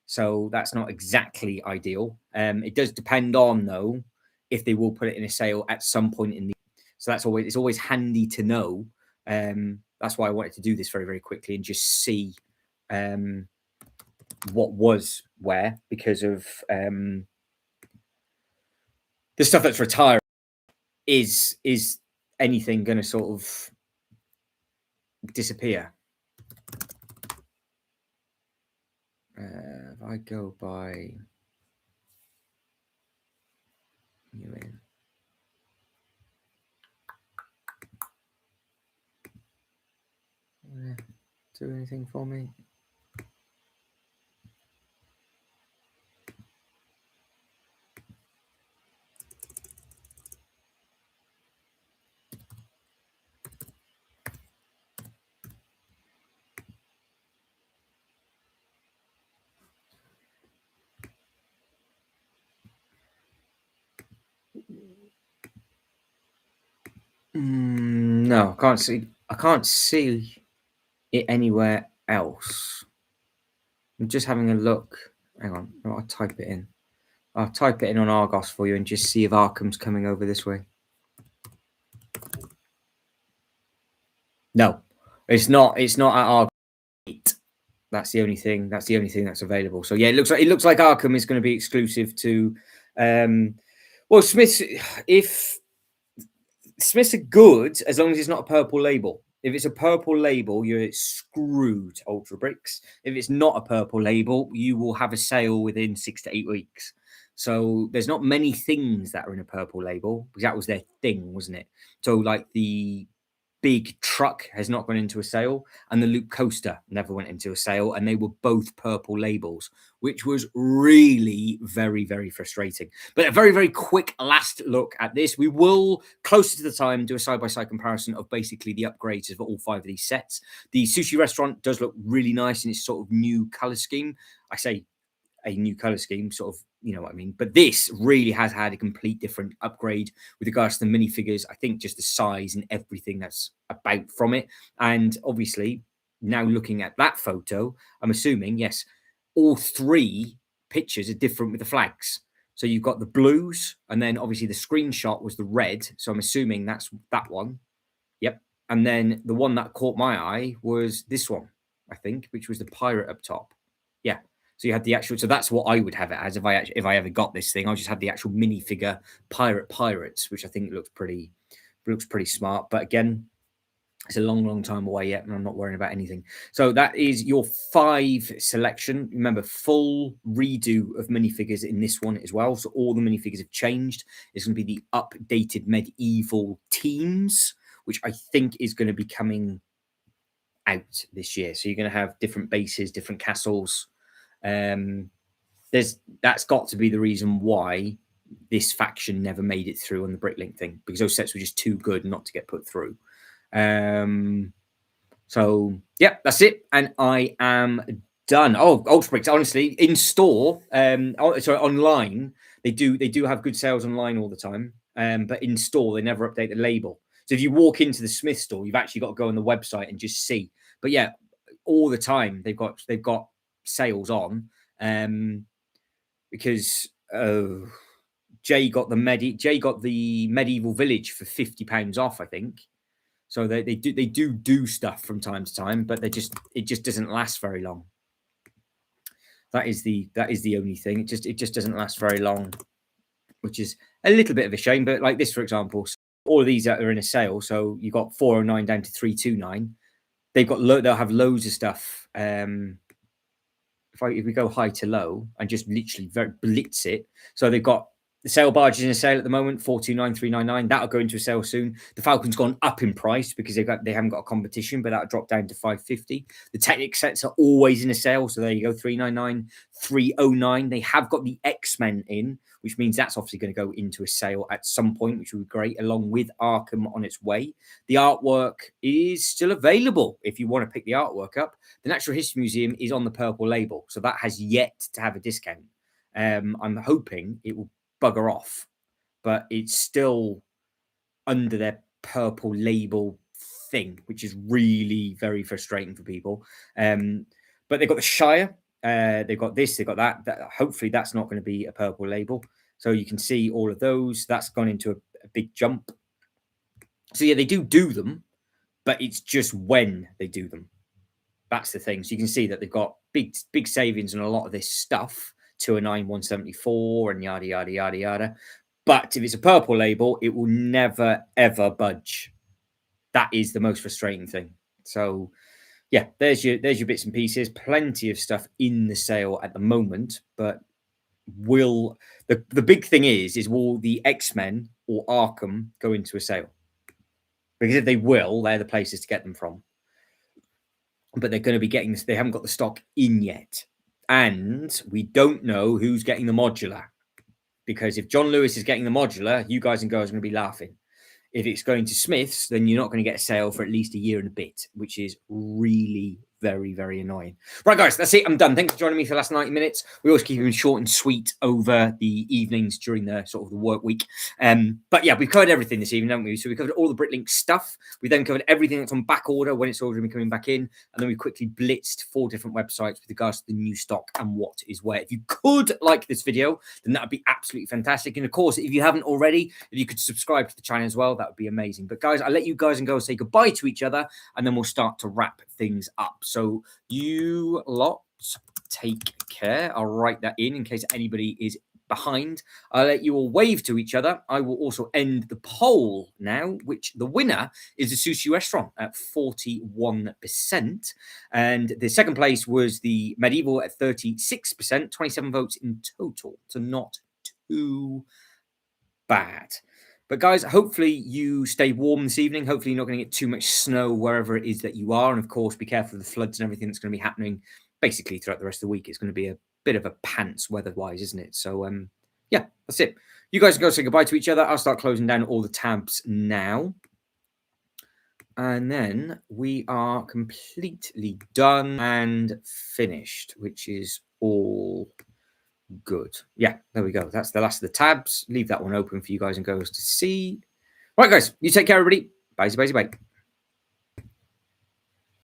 So that's not exactly ideal. It does depend on though if they will put it in a sale at some point in the. So it's always handy to know. That's why I wanted to do this very very quickly and just see what was where because of the stuff that's retired. Is anything going to sort of disappear? If I go by new in. Do anything for me? No, I can't see. I can't see it anywhere else. I'm just having a look. Hang on, I'll type it in. I'll type it in on Argos for you and just see if Arkham's coming over this way. No, it's not. It's not at Argos. That's the only thing. That's the only thing that's available. So yeah, it looks like Arkham is going to be exclusive to. Well, Smiths. If Smiths are good as long as it's not a purple label. If it's a purple label, you're screwed, Ultra Bricks. If it's not a purple label, you will have a sale within 6 to 8 weeks. So there's not many things that are in a purple label because that was their thing, wasn't it? So like the big truck has not gone into a sale and the Loop Coaster never went into a sale, and they were both purple labels, which was really very very frustrating. But a very very quick last look at this. We will closer to the time do a side-by-side comparison of basically the upgrades for all 5 of these sets. The sushi restaurant does look really nice in its sort of new color scheme. I say a new color scheme, sort of, you know what I mean. But this really has had a complete different upgrade with regards to the minifigures. I think just the size and everything that's about from it. And obviously, now looking at that photo, I'm assuming, yes, all 3 pictures are different with the flags. So you've got the blues, and then obviously the screenshot was the red. So I'm assuming that's that one. Yep. And then the one that caught my eye was this one, I think, which was the pirate up top. Yeah. So you had the actual. So that's what I would have it as if I ever got this thing. I'll just have the actual minifigure pirates, which I think looks pretty smart. But again, it's a long time away yet, and I'm not worrying about anything. So that is your 5 selection. Remember, full redo of minifigures in this one as well. So all the minifigures have changed. It's going to be the updated medieval teams, which I think is going to be coming out this year. So you're going to have different bases, different castles. That's got to be the reason why this faction never made it through on the Bricklink thing, because those sets were just too good not to get put through. So yeah, that's it, and I am done. Oh, Ultra Bricks, honestly, in store, sorry, online, they do have good sales online all the time. But in store, they never update the label. So if you walk into the Smith store, you've actually got to go on the website and just see. But yeah, all the time they've got sales on, because Jay got the medieval village for £50 off, I think. So they do stuff from time to time, but it just doesn't last very long. That is the only thing. It just doesn't last very long, which is a little bit of a shame. But like this, for example, all of these that are in a sale. So you got 409 down to 329. They'll have loads of stuff. If we go high to low and just literally blitz it, so they've got the sail barge is in a sale at the moment, 429, 399. That'll go into a sale soon. The Falcon's gone up in price because they haven't got a competition, but that'll drop down to 550. The Technic sets are always in a sale, so there you go, 399, 309. They have got the X-Men in, which means that's obviously going to go into a sale at some point, which would be great, along with Arkham on its way. The artwork is still available if you want to pick the artwork up. The Natural History Museum is on the purple label, so that has yet to have a discount. I'm hoping it will bugger off, but it's still under their purple label thing, which is really very frustrating for people. But they've got the Shire, they've got this, they've got that. Hopefully that's not going to be a purple label. So you can see all of those. That's gone into a big jump. So yeah, they do them, but it's just when they do them. That's the thing. So you can see that they've got big savings on a lot of this stuff. 209, 174, and yada yada yada yada. But if it's a purple label, it will never ever budge. That is the most frustrating thing. So yeah, there's your bits and pieces. Plenty of stuff in the sale at the moment, but will the big thing is will the X-Men or Arkham go into a sale? Because if they will, they're the places to get them from. But they're going to be getting this. They haven't got the stock in yet. And we don't know who's getting the modular. Because if John Lewis is getting the modular, you guys and girls are going to be laughing. If it's going to Smith's, then you're not going to get a sale for at least a year and a bit, which is really very, very annoying. Right, guys, that's it. I'm done. Thanks for joining me for the last 90 minutes. We always keep them short and sweet over the evenings during the sort of the work week. But yeah, we've covered everything this evening, haven't we? So we covered all the Bricklink stuff. We then covered everything that's on Backorder when it's all going to be coming back in. And then we quickly blitzed 4 different websites with regards to the new stock and what is where. If you could like this video, then that would be absolutely fantastic. And of course, if you haven't already, if you could subscribe to the channel as well, that would be amazing. But guys, I'll let you guys and girls say goodbye to each other, and then we'll start to wrap things up. So you lot take care. I'll write that in case anybody is behind. I'll let you all wave to each other. I will also end the poll now, which the winner is the Sushi Restaurant at 41%. And the second place was the Medieval at 36%, 27 votes in total. So not too bad. But guys, hopefully you stay warm this evening. Hopefully you're not going to get too much snow wherever it is that you are. And of course, be careful of the floods and everything that's going to be happening basically throughout the rest of the week. It's going to be a bit of a pants weather-wise, isn't it? So, yeah, that's it. You guys can go say goodbye to each other. I'll start closing down all the tabs now. And then we are completely done and finished, which is all good. Yeah, there we go. That's the last of the tabs. Leave that one open for you guys and girls to see. Right, guys, you take care, everybody. Bye, bye, bye.